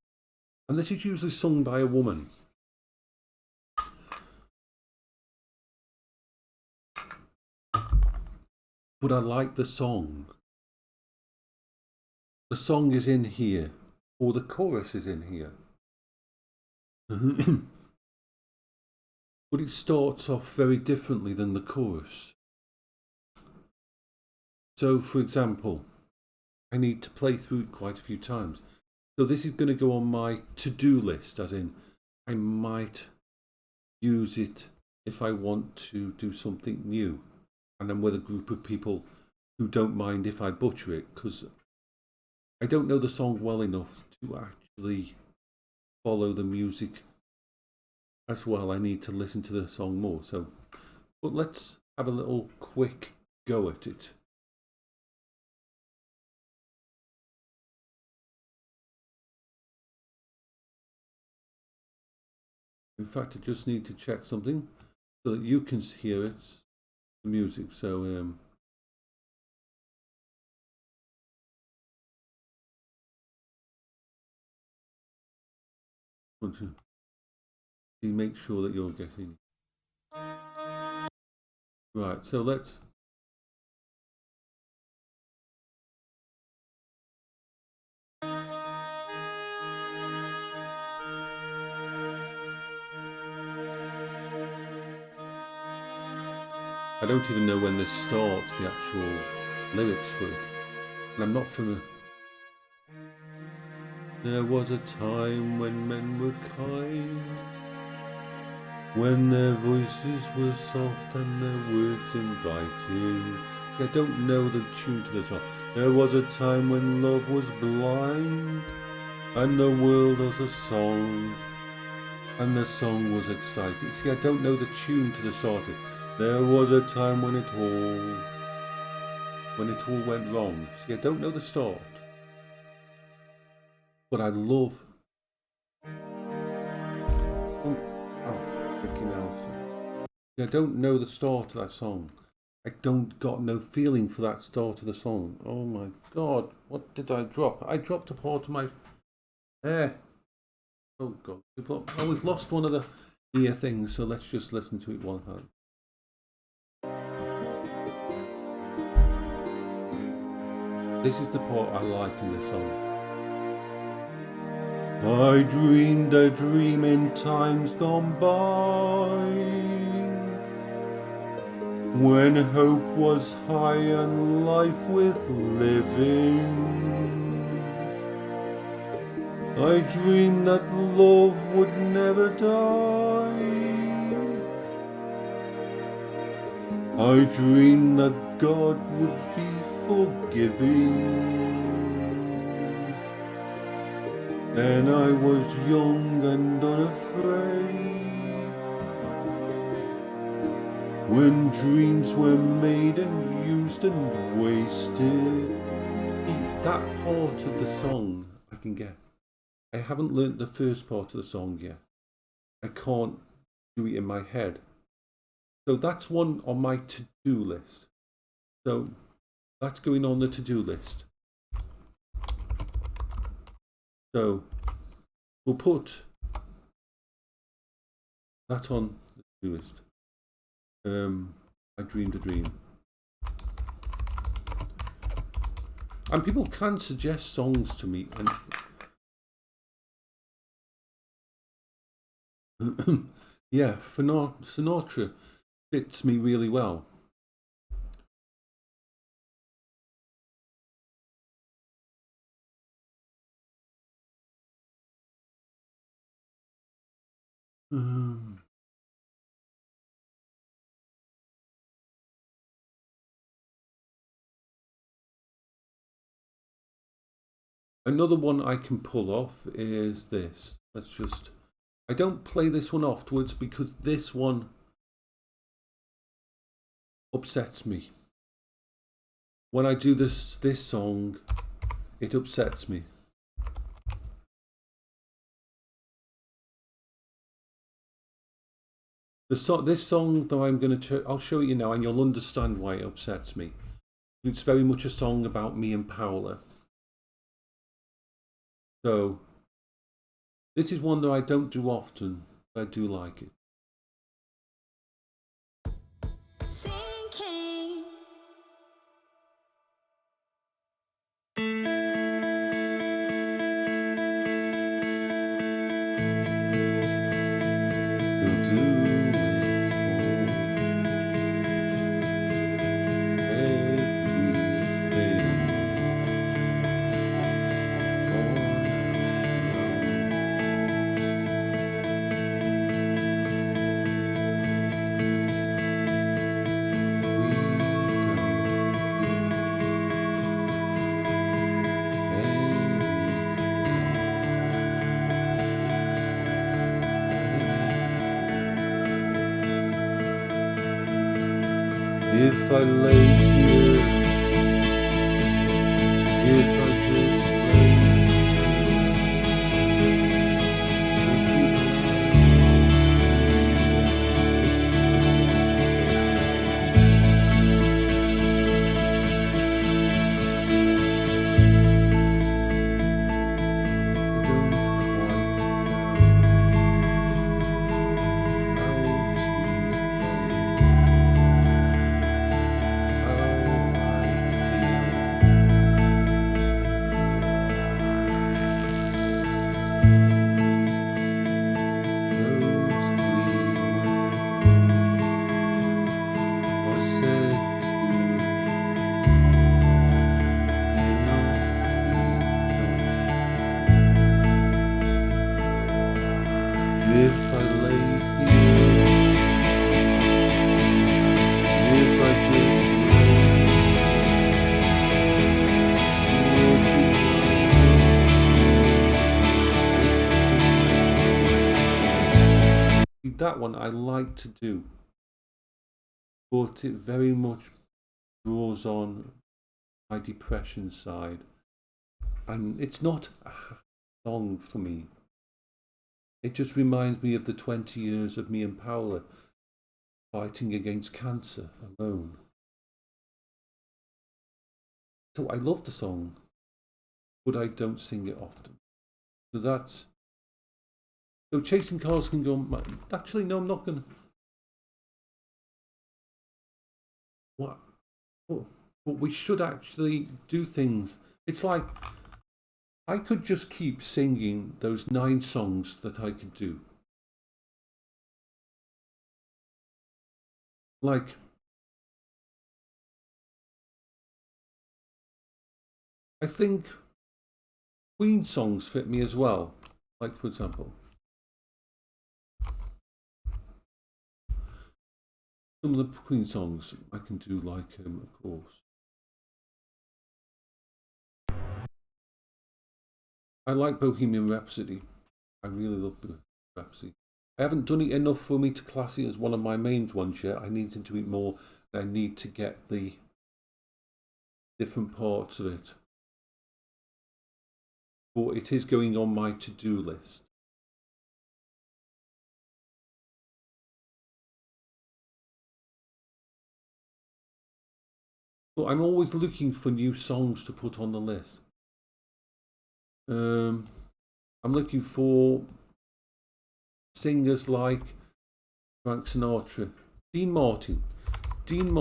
And this is usually sung by a woman. But I like the song. The song is in here, or the chorus is in here. But it starts off very differently than the chorus. So, for example, I need to play through it quite a few times. So this is going to go on my to-do list, as in I might use it if I want to do something new. And I'm with a group of people who don't mind if I butcher it, because I don't know the song well enough to actually follow the music as well. I need to listen to the song more. So, but let's have a little quick go at it. In fact, I just need to check something so that you can hear it, the music. So, want to make sure that you're getting right. So let's. I don't even know when this starts, the actual lyrics for it, and I'm not familiar. There was a time when men were kind, when their voices were soft and their words inviting. I don't know the tune to the song. There was a time when love was blind, and the world was a song, and the song was exciting. See, I don't know the tune to the start. There was a time when it all went wrong. See, I don't know the start, but I love. Freaking out! See, I don't know the start of that song. I don't got no feeling for that start of the song. Oh my God! What did I drop? I dropped a part of my hair. Oh God! We've lost one of the ear things. So let's just listen to it one time. This is the part I like in the song. I dreamed a dream in times gone by, when hope was high and life with living. I dreamed that love would never die. I dreamed that God would be forgiving. Then I was young and unafraid, when dreams were made and used and wasted. That part of the song I can get. I haven't learnt the first part of the song yet. I can't do it in my head. So that's one on my to-do list. So that's going on the to-do list. So we'll put that on the to-do list. I dreamed a dream. And people can suggest songs to me, and yeah, Sinatra fits me really well. Another one I can pull off is this. I don't play this one afterwards because this one upsets me. When I do this song, it upsets me. This song that I'll show you now, and you'll understand why it upsets me. It's very much a song about me and Paola. So this is one that I don't do often, but I do like it. If I lay here, if I just lay, would you If I lay here, if I just lay, that one I like to do, but it very much draws on my depression side, and it's not a song for me. It just reminds me of the 20 years of me and Paola fighting against cancer alone. So I love the song, but I don't sing it often. So that's... So Chasing Cars can go... Actually, no, I'm not going to... What? But we should actually do things. It's like... I could just keep singing those 9 songs that I could do. Like... I think Queen songs fit me as well. Like, for example... Some of the Queen songs I can do, like, of course. I like Bohemian Rhapsody. I really love Bohemian Rhapsody. I haven't done it enough for me to class it as one of my main ones yet. I need to do it more. I need to get the different parts of it. But it is going on my to-do list. But I'm always looking for new songs to put on the list. I'm looking for singers like Frank Sinatra, Dean Martin. Dean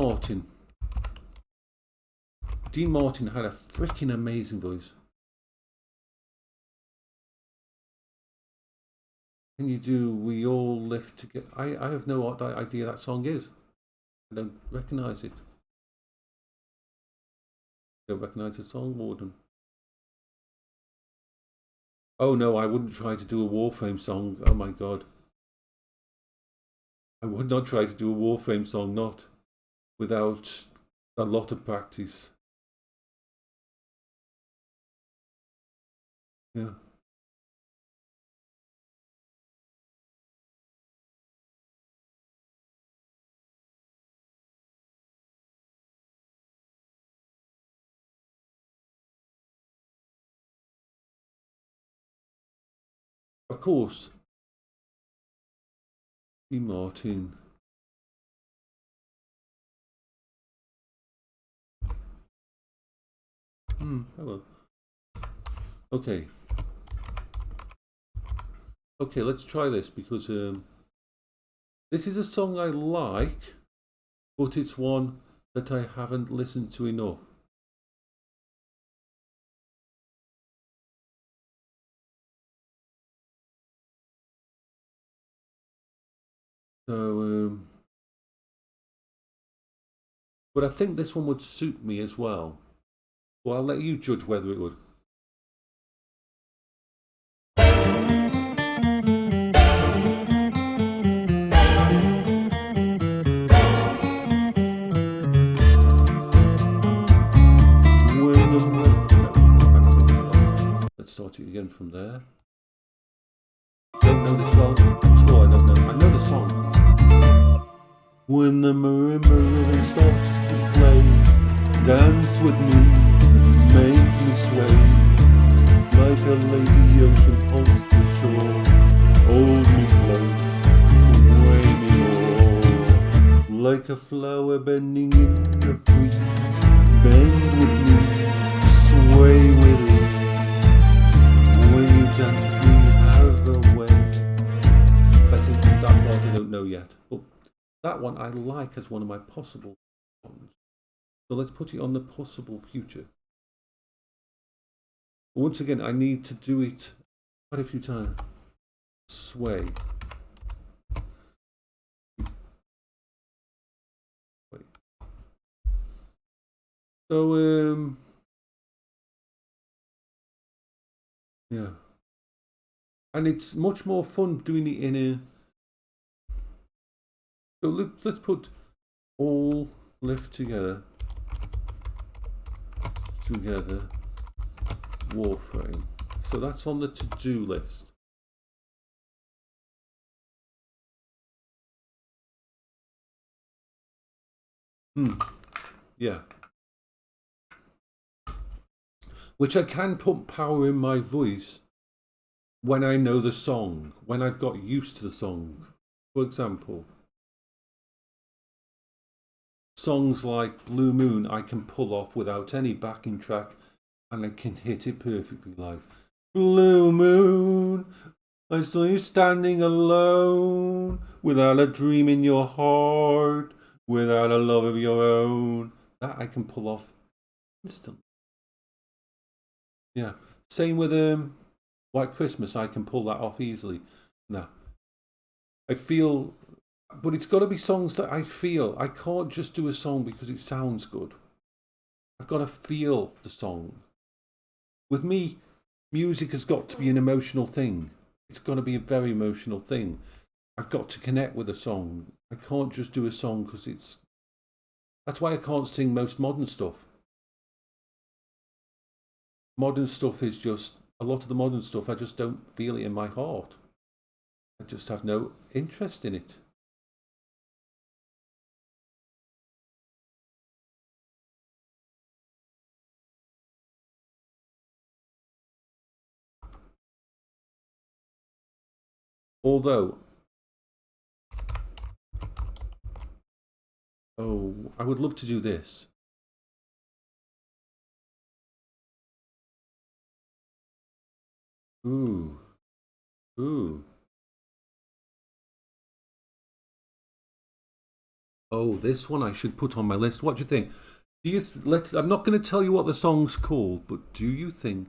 Martin had a freaking amazing voice. Can you do We All Live Together? I have no idea that song is. I don't recognise it. Don't recognise the song, Warden. Oh no, I wouldn't try to do a Warframe song. Oh my god. I would not try to do a Warframe song, not without a lot of practice. Yeah. Of course. Dean Martin. Hello. Okay. Okay, let's try this because this is a song I like, but it's one that I haven't listened to enough. So, but I think this one would suit me as well. Well, I'll let you judge whether it would. Let's start it again from there. Don't know this well at all. I don't know. I know the song. When the marimba rhythm starts to play, dance with me, make me sway, like a lazy ocean pulse the shore. Hold me close, sway me more, like a flower bending in the breeze. Bend with me, sway with ease. When you dance, please have a way. I think that part I don't know yet. But that one I like as one of my possible ones. So let's put it on the possible future. Once again, I need to do it quite a few times. Sway. Wait. So, yeah. And it's much more fun doing it in a... So look, let's put all lift together, Warframe. So that's on the to-do list. Yeah. Which I can put power in my voice when I know the song, when I've got used to the song. For example, songs like Blue Moon I can pull off without any backing track, and I can hit it perfectly, like Blue Moon, I saw you standing alone, without a dream in your heart, without a love of your own. That I can pull off instantly. Yeah. Same with White Christmas, I can pull that off easily. No. I feel, but it's got to be songs that I feel. I can't just do a song because it sounds good. I've got to feel the song. With me, music has got to be an emotional thing. It's got to be a very emotional thing. I've got to connect with a song. I can't just do a song because it's... That's why I can't sing most modern stuff. Modern stuff is just... A lot of the modern stuff, I just don't feel it in my heart. I just have no interest in it. Although... Oh, I would love to do this. Ooh. Ooh. Oh, this one I should put on my list. What do you think? Do you I'm not going to tell you what the song's called, but do you think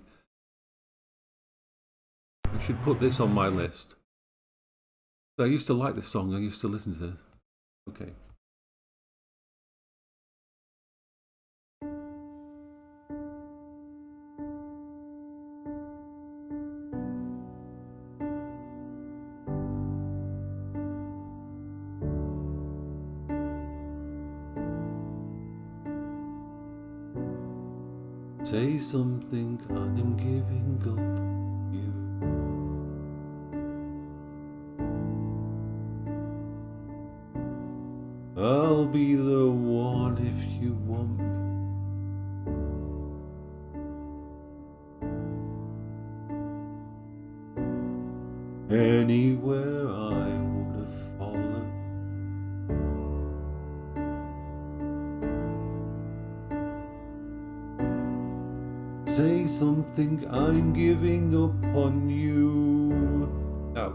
I should put this on my list? I used to like this song. I used to listen to this. Okay. Say something, I'm giving up you. I'll be the one if you want me. Anywhere I would have followed. Say something, I'm giving up on you. Now,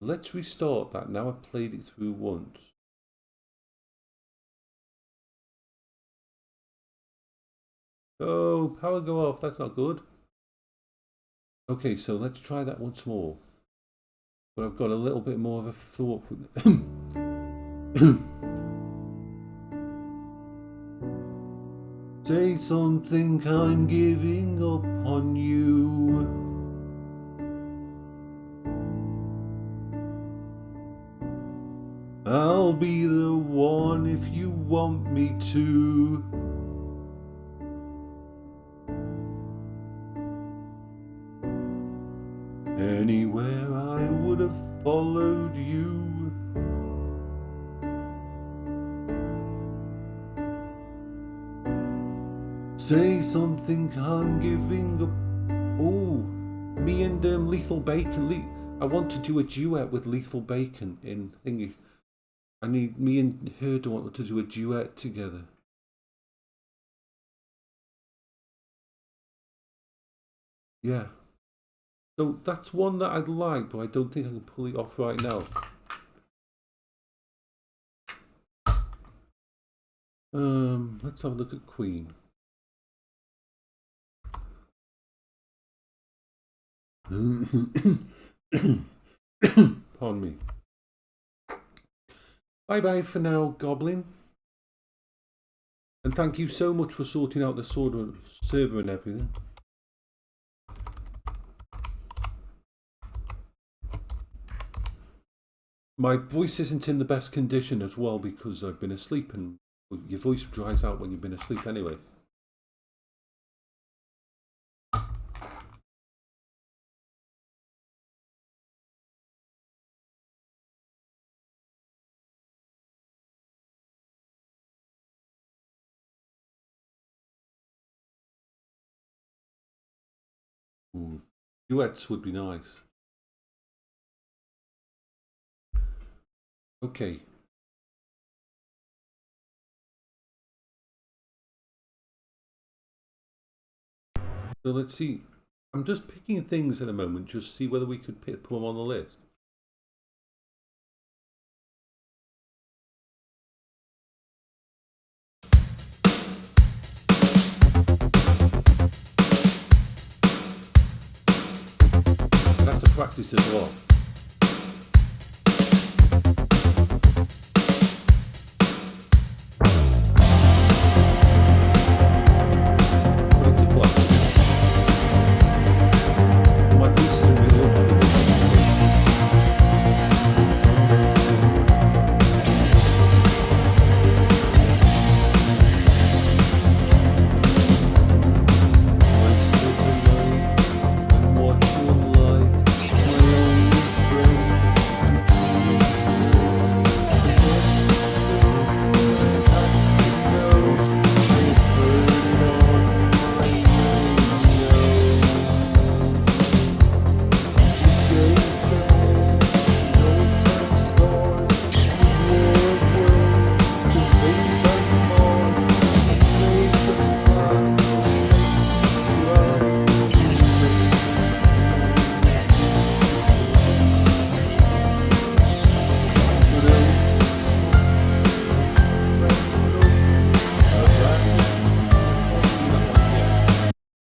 let's restart that. Now I've played it through once. Oh, power go off. That's not good. Okay, so let's try that once more. But I've got a little bit more of a thought for Say something, I'm giving up on you. I'll be the one if you want me to. Anywhere I would have followed you. Say something, I'm giving up. Oh, me and Lethal Bacon. I want to do a duet with Lethal Bacon in thingy. I need me and her to want to do a duet together. Yeah. So that's one that I'd like, but I don't think I can pull it off right now. Let's have a look at Queen. Pardon me. Bye bye for now, Goblin. And thank you so much for sorting out the server and everything. My voice isn't in the best condition as well because I've been asleep, and your voice dries out when you've been asleep anyway. Ooh. Duets would be nice. Okay. So let's see. I'm just picking things at the moment, just see whether we could put them on the list. I'd have to practice as well.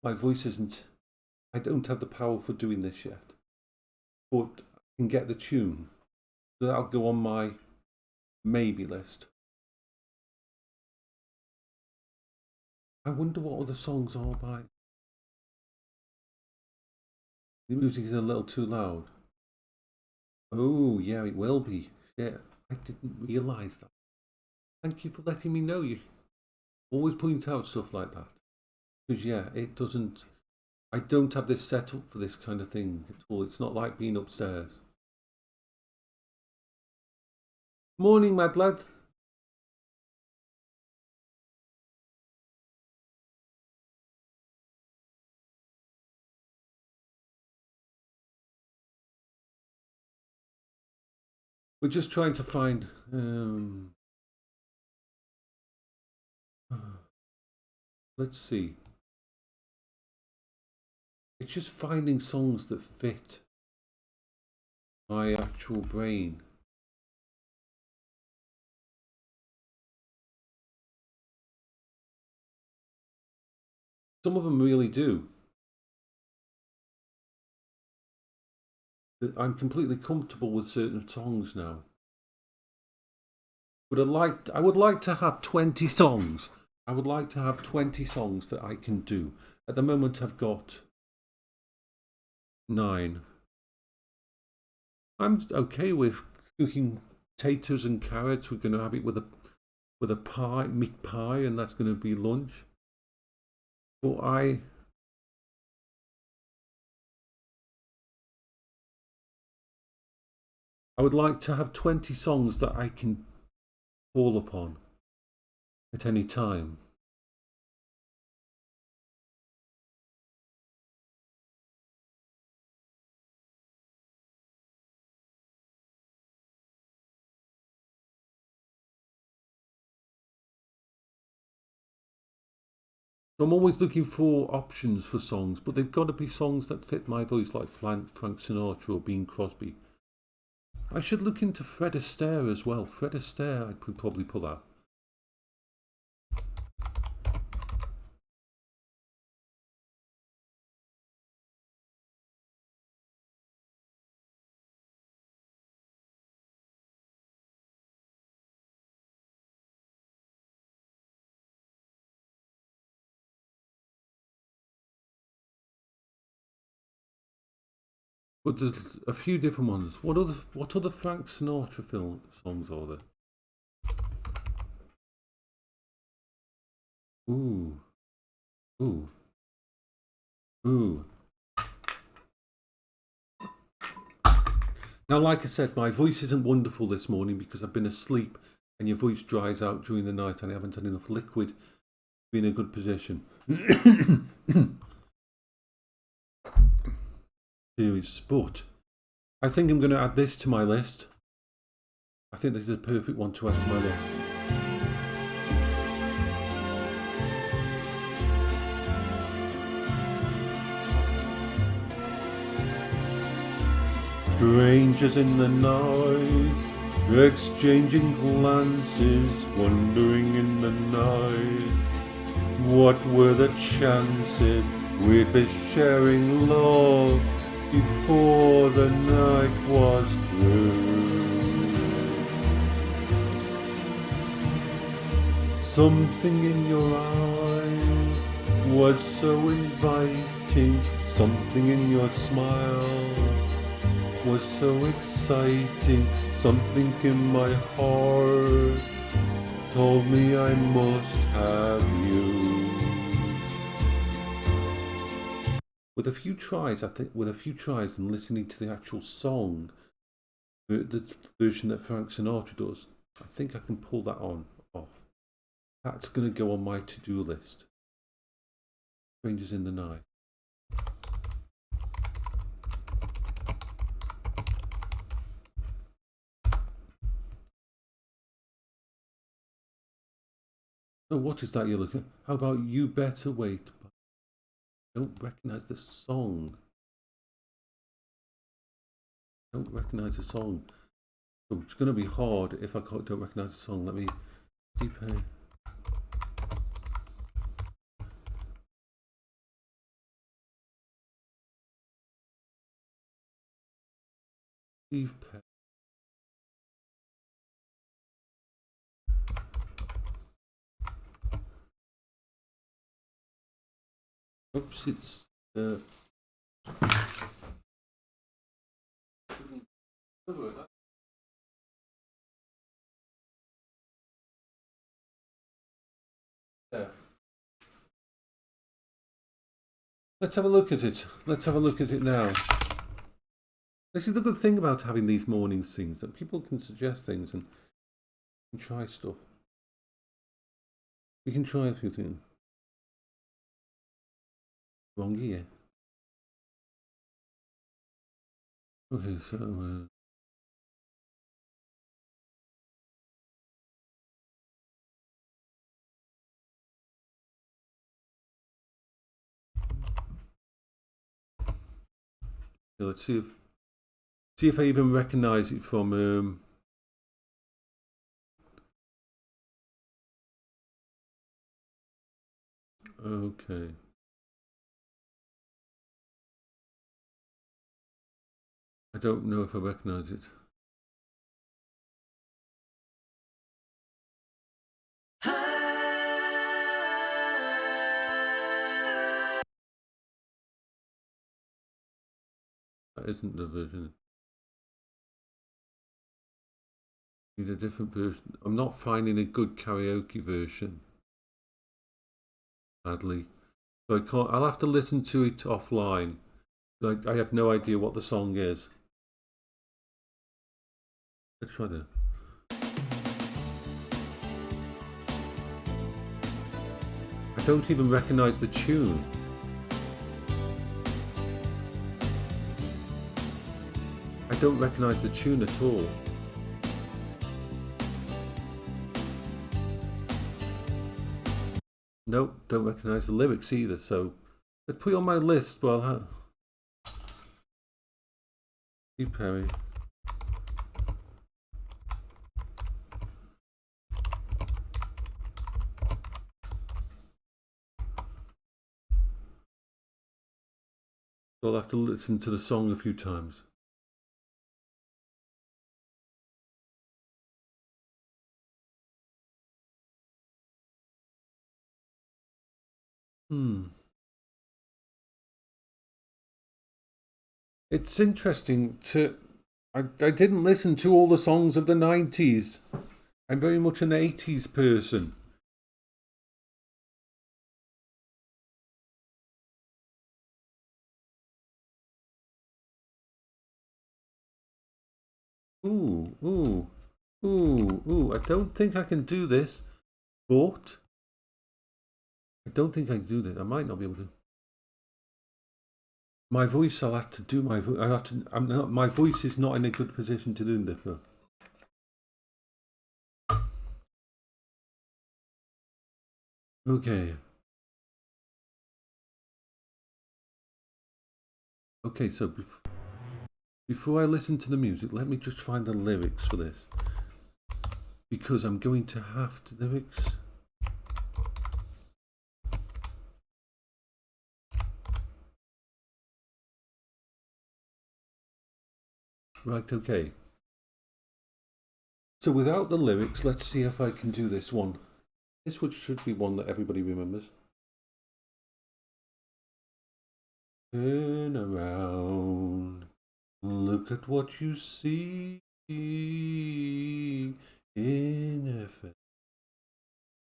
My voice isn't, I don't have the power for doing this yet, but I can get the tune. So that'll go on my maybe list. I wonder what other songs are by. The music is a little too loud. Oh, yeah, it will be. Yeah, I didn't realise that. Thank you for letting me know. You always point out stuff like that. Because, yeah, it doesn't. I don't have this set up for this kind of thing at all. It's not like being upstairs. Morning, mad lad. We're just trying to find. Let's see. It's just finding songs that fit my actual brain. Some of them really do. I'm completely comfortable with certain songs now. But I would like to have 20 songs. I would like to have 20 songs that I can do. At the moment I've got 9. I'm okay with cooking potatoes and carrots. We're going to have it with a pie, meat pie, and that's going to be lunch. But I would like to have 20 songs that I can fall upon at any time. So I'm always looking for options for songs, but they've got to be songs that fit my voice, like Frank Sinatra or Bing Crosby. I should look into Fred Astaire as well. Fred Astaire, I could probably pull out. But there's a few different ones. What other Frank Sinatra songs are there? Ooh. Ooh. Ooh. Now, like I said, my voice isn't wonderful this morning because I've been asleep and your voice dries out during the night and I haven't had enough liquid to be in a good position. But I think I'm going to add this to my list. I think this is a perfect one to add to my list. Strangers in the night, exchanging glances, wandering in the night. What were the chances we'd be sharing love before the night was through? Something in your eye was so inviting, something in your smile was so exciting, something in my heart told me I must have you. With a few tries, and listening to the actual song, the version that Frank Sinatra does, I think I can pull that off. That's going to go on my to-do list. Strangers in the Night. Oh, what is that you're looking at? How about You Better Wait? I don't recognise the song. So it's going to be hard if I don't recognise the song. Let me deep Steve Perry. Oops, it's there. Let's have a look at it. Let's have a look at it now. This is the good thing about having these morning scenes, that people can suggest things and try stuff. We can try a few things. Wrong year. Okay, so let's see if I even recognise it from okay. I don't know if I recognise it. That isn't the version. I need a different version. I'm not finding a good karaoke version, sadly. So I can't. I'll have to listen to it offline. I have no idea what the song is. Let's try that. I don't even recognise the tune. I don't recognise the tune at all. Nope, don't recognise the lyrics either, so let's put it on my list. Well, Steve Perry. So I'll have to listen to the song a few times. It's interesting to. I didn't listen to all the songs of the 90s. I'm very much an 80s person. Ooh. I don't think I can do this, but I don't think I can do this. I might not be able to. My voice, I'll have to do my voice. I have to. I'm not. My voice is not in a good position to do this. Okay. Okay. So before I listen to the music, let me just find the lyrics for this, because I'm going to have to lyrics. Right. Okay. So without the lyrics, let's see if I can do this one. This should be one that everybody remembers. Turn around, look at what you see in a face,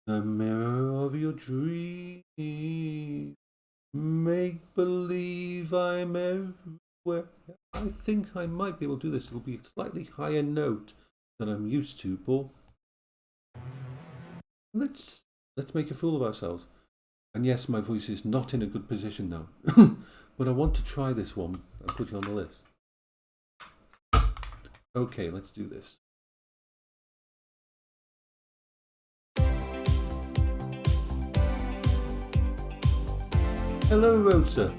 the mirror of your dream. Make believe I'm everywhere. I think I might be able to do this. It'll be a slightly higher note than I'm used to, Paul. Let's make a fool of ourselves. And yes, my voice is not in a good position now. But I want to try this one and put it on the list. Okay, let's do this. Hello, Rosa.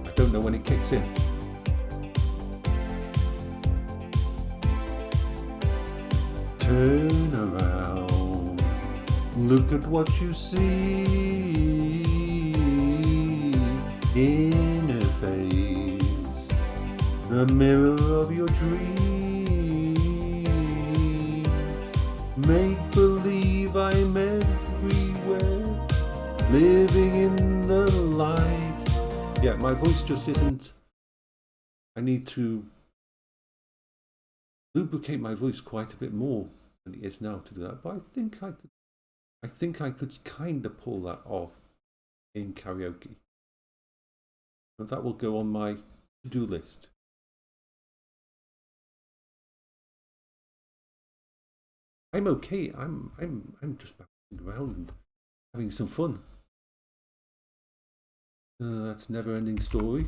I don't know when it kicks in. Turn around, look at what you see in a face, the mirror of your dream. Make believe I'm everywhere, living in the light. Yeah, my voice just isn't. I need to lubricate my voice quite a bit more than it is now to do that. But I think I could kind of pull that off in karaoke. And that will go on my to-do list. I'm okay. I'm just bouncing around and having some fun. That's never-ending story.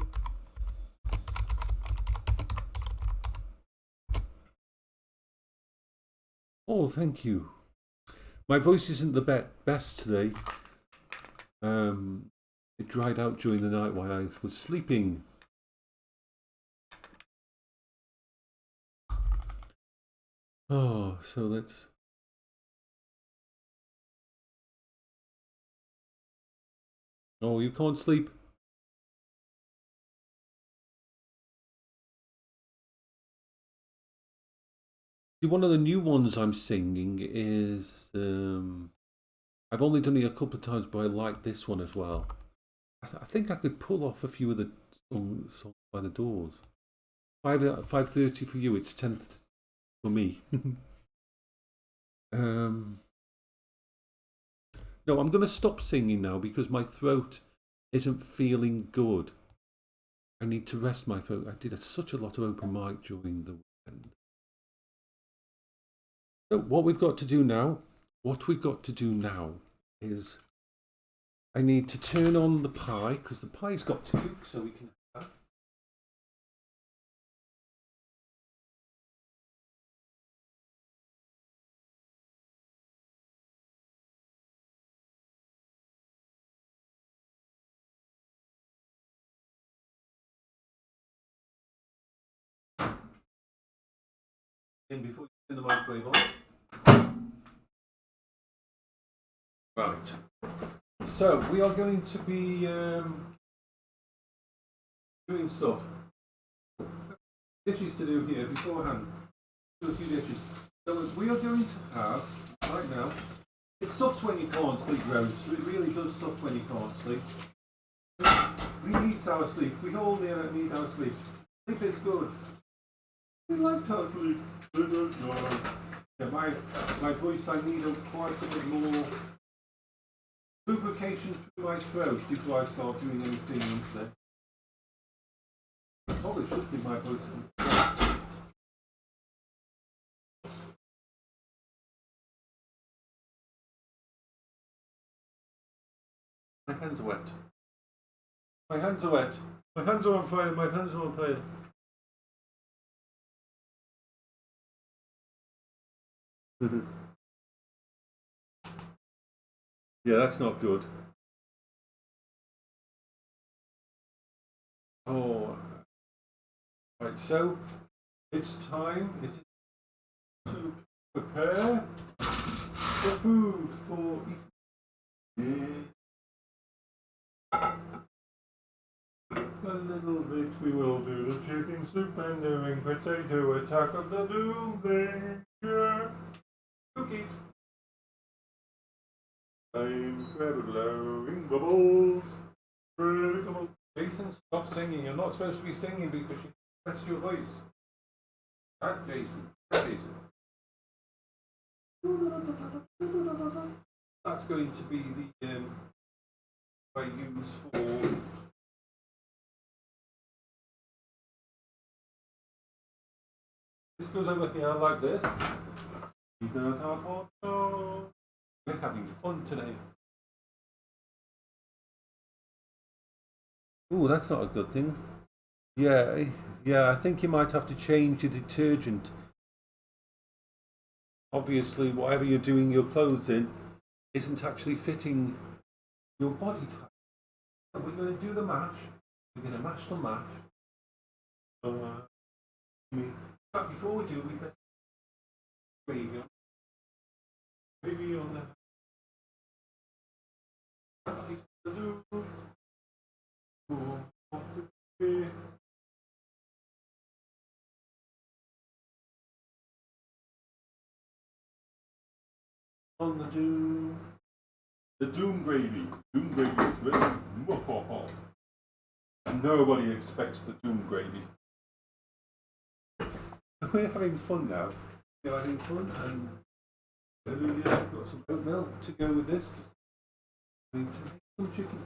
Oh, thank you. My voice isn't the best today. It dried out during the night while I was sleeping. Oh, so let's. Oh, you can't sleep. See, one of the new ones I'm singing is. I've only done it a couple of times, but I like this one as well. I think I could pull off a few of the songs by the Doors. 5:30 for you. It's 10 for me. No, I'm going to stop singing now because my throat isn't feeling good. I need to rest my throat. I did such a lot of open mic during the weekend. So what we've got to do now is I need to turn on the pie because the pie's got to cook so we can have that. In before you turn the microwave on. Right. So we are going to be doing stuff. Dishes to do here beforehand. Do a few dishes. So we are going to have right now. It sucks when you can't sleep, Rose. It really does suck when you can't sleep. We need our sleep. We all need our sleep. Sleep is good. We like our sleep. Yeah, my voice, I need quite a bit more lubrication through my throat before I start doing anything today. I probably should see my voice. My hands are wet. My hands are wet. My hands are on fire. My hands are on fire. Yeah, that's not good. Oh, right. So it's time. It's to prepare the food for eating. A little bit we will do the chicken soup and the ring potato attack of the doom thing. Yeah. Cookies. I'm forever blowing bubbles. Forever. Jason, stop singing. You're not supposed to be singing because you pressed your voice. That Jason. That Jason. That's going to be the I use for this goes over here like this. We're having fun today. Oh, that's not a good thing. Yeah, I think you might have to change your detergent. Obviously, whatever you're doing your clothes in isn't actually fitting your body type. So we're going to do the mash. We're going to mash the mash. But before we do, we put gravy on. Gravy on the. On the doom. The doom gravy. Doom gravy is ready. Nobody expects the doom gravy. We're having fun now. We're having fun, and we've got some oat milk to go with this. We need to make some chicken.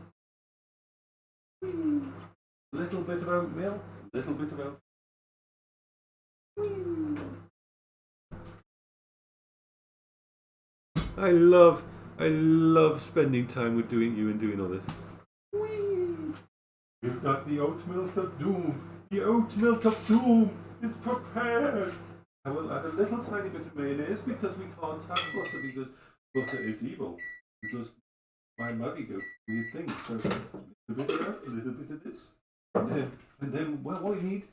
A little bit of oat milk, a little bit of oat. I love spending time with you and doing all this. We've got the oat milk of doom. The oat milk of doom is prepared. I will add a little tiny bit of mayonnaise because we can't have butter because butter is evil. It does my muddy go weird things. So a little bit of that, a little bit of this. And then well, what we need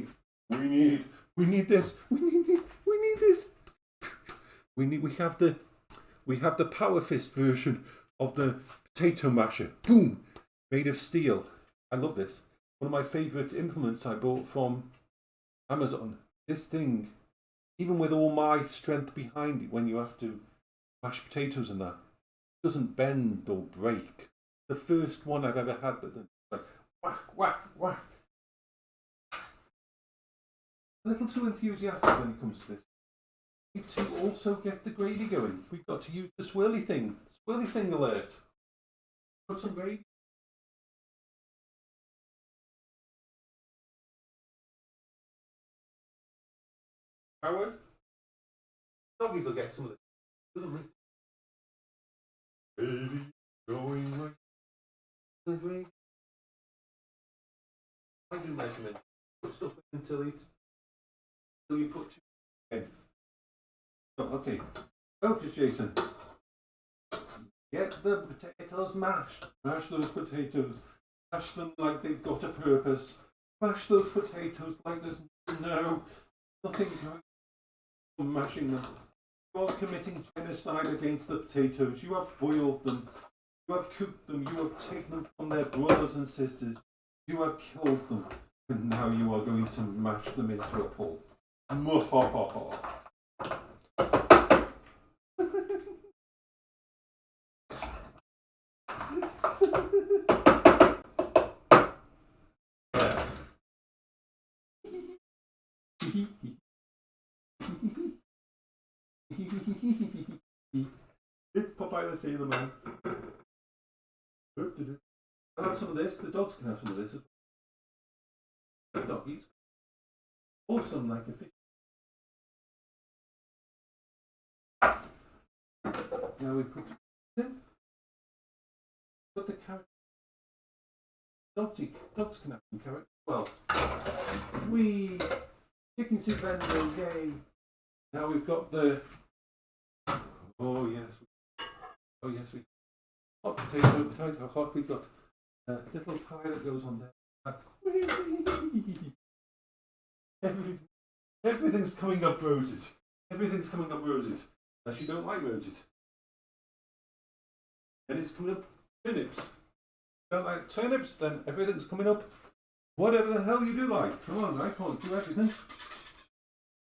this. We need this. We have the Power Fist version of the potato masher. Boom! Made of steel. I love this. One of my favourite implements I bought from Amazon. This thing, even with all my strength behind it, when you have to mash potatoes and that, doesn't bend or break. The first one I've ever had that like whack, whack, whack. A little too enthusiastic when it comes to this. We need to also get the gravy going. We've got to use the swirly thing. Swirly thing alert. Put some gravy. Howard? Doggies will get some of this. Gravy going right. I do measurement. Put stuff in until you put two in. Oh, okay. Focus, Jason. Get the potatoes mashed. Mash those potatoes. Mash them like they've got a purpose. Mash those potatoes like there's nothing going on mashing them. You are committing genocide against the potatoes. You have boiled them. You have cooked them. You have taken them from their brothers and sisters. You have killed them. And now you are going to mash them into a pulp. It's Popeye the Sailor Man. I'll have some of this. The dogs can have some of this. The doggies. Awesome, like a fish. Now we put the carrot. Dogs can have some carrot. Well, we chicken soup vendor, yay! Now we've got the. Oh yes, we. Hot potato hot. We've got a little pie that goes on there. Everything's coming up roses. Everything's coming up roses. Unless you don't like roses. And it's coming up turnips. Don't like turnips, then everything's coming up. Whatever the hell you do like. Come on, I can't do everything.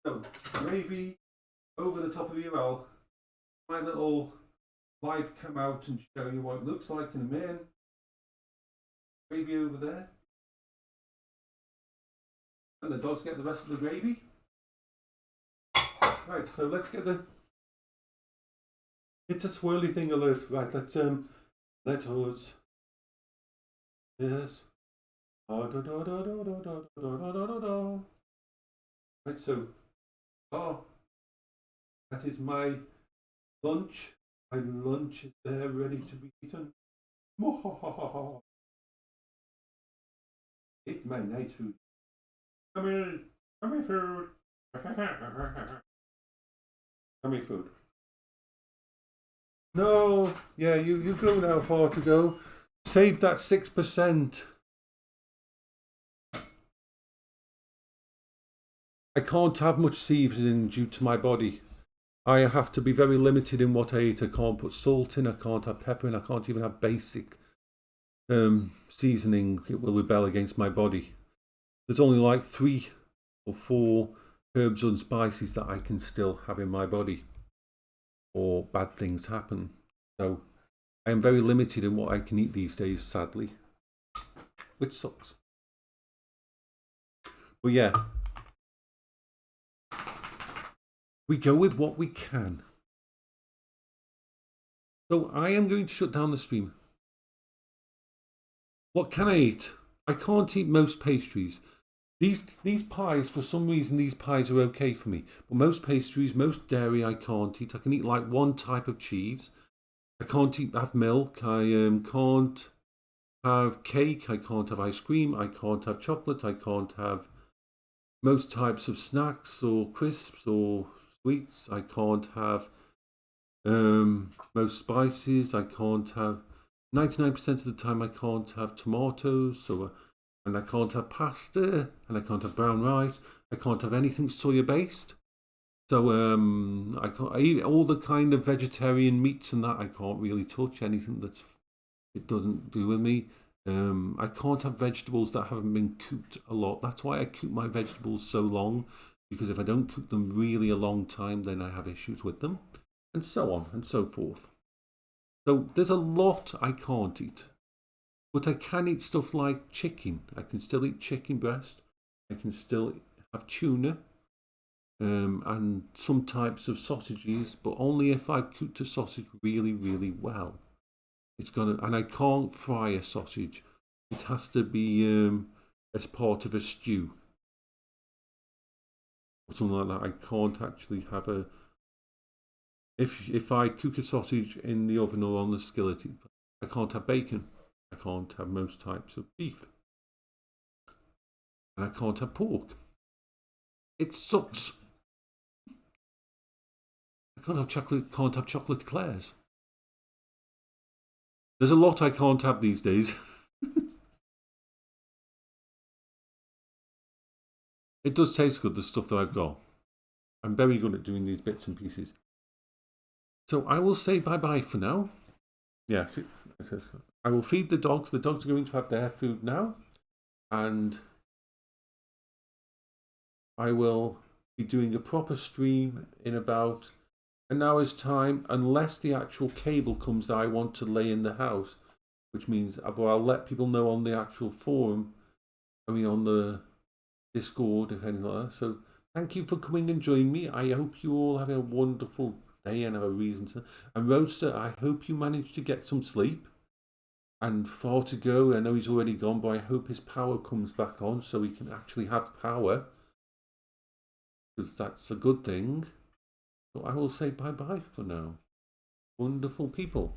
So, gravy over the top of your roll. My little live come out and show you what it looks like in a minute. Gravy over there. And the dogs get the rest of the gravy. Right, so let's get the. It's a swirly thing alert. Right, let us. Yes. Right, so, that is my lunch. My lunch is there, ready to be eaten. It's my night food. Come here, food. Come here, food. No, yeah, you go now, far to go. Save that 6%. I can't have much seasoning due to my body. I have to be very limited in what I eat. I can't put salt in, I can't have pepper in, I can't even have basic seasoning. It will rebel against my body. There's only like 3 or 4 herbs and spices that I can still have in my body, or bad things happen. So I am very limited in what I can eat these days, sadly, which sucks. But yeah, we go with what we can. So I am going to shut down the stream. What can I eat? I can't eat most pastries. These pies, for some reason, these pies are okay for me. But most pastries, most dairy, I can't eat. I can eat like one type of cheese. I can't have milk. I can't have cake. I can't have ice cream. I can't have chocolate. I can't have most types of snacks or crisps or sweets. I can't have most spices. I can't have 99% of the time. I can't have tomatoes. And I can't have pasta, and I can't have brown rice. I can't have anything soya based. So I eat all the kind of vegetarian meats and that. I can't really touch anything it doesn't do with me. I can't have vegetables that haven't been cooked a lot. That's why I cook my vegetables so long, because if I don't cook them really a long time, then I have issues with them, and so on and so forth. So there's a lot I can't eat. But I can eat stuff like chicken. I can still eat chicken breast. I can still have tuna and some types of sausages, but only if I've cooked a sausage really, really well. And I can't fry a sausage. It has to be as part of a stew or something like that. I can't actually have if I cook a sausage in the oven or on the skillet, I can't have bacon. I can't have most types of beef. And I can't have pork. It sucks. I can't have chocolate eclairs. There's a lot I can't have these days. It does taste good, the stuff that I've got. I'm very good at doing these bits and pieces. So I will say bye-bye for now. Yes, I will feed the dogs. The dogs are going to have their food now. And I will be doing a proper stream in about an hour's time, unless the actual cable comes that I want to lay in the house, which means I'll let people know on the actual forum, on the Discord, if anything like that. So Thank you for coming and joining me. I hope you all have a wonderful day and have a reason to. And Roadster, I hope you managed to get some sleep. And far to go. I know he's already gone, but I hope his power comes back on so he can actually have power. Because that's a good thing. So I will say bye-bye for now. Wonderful people.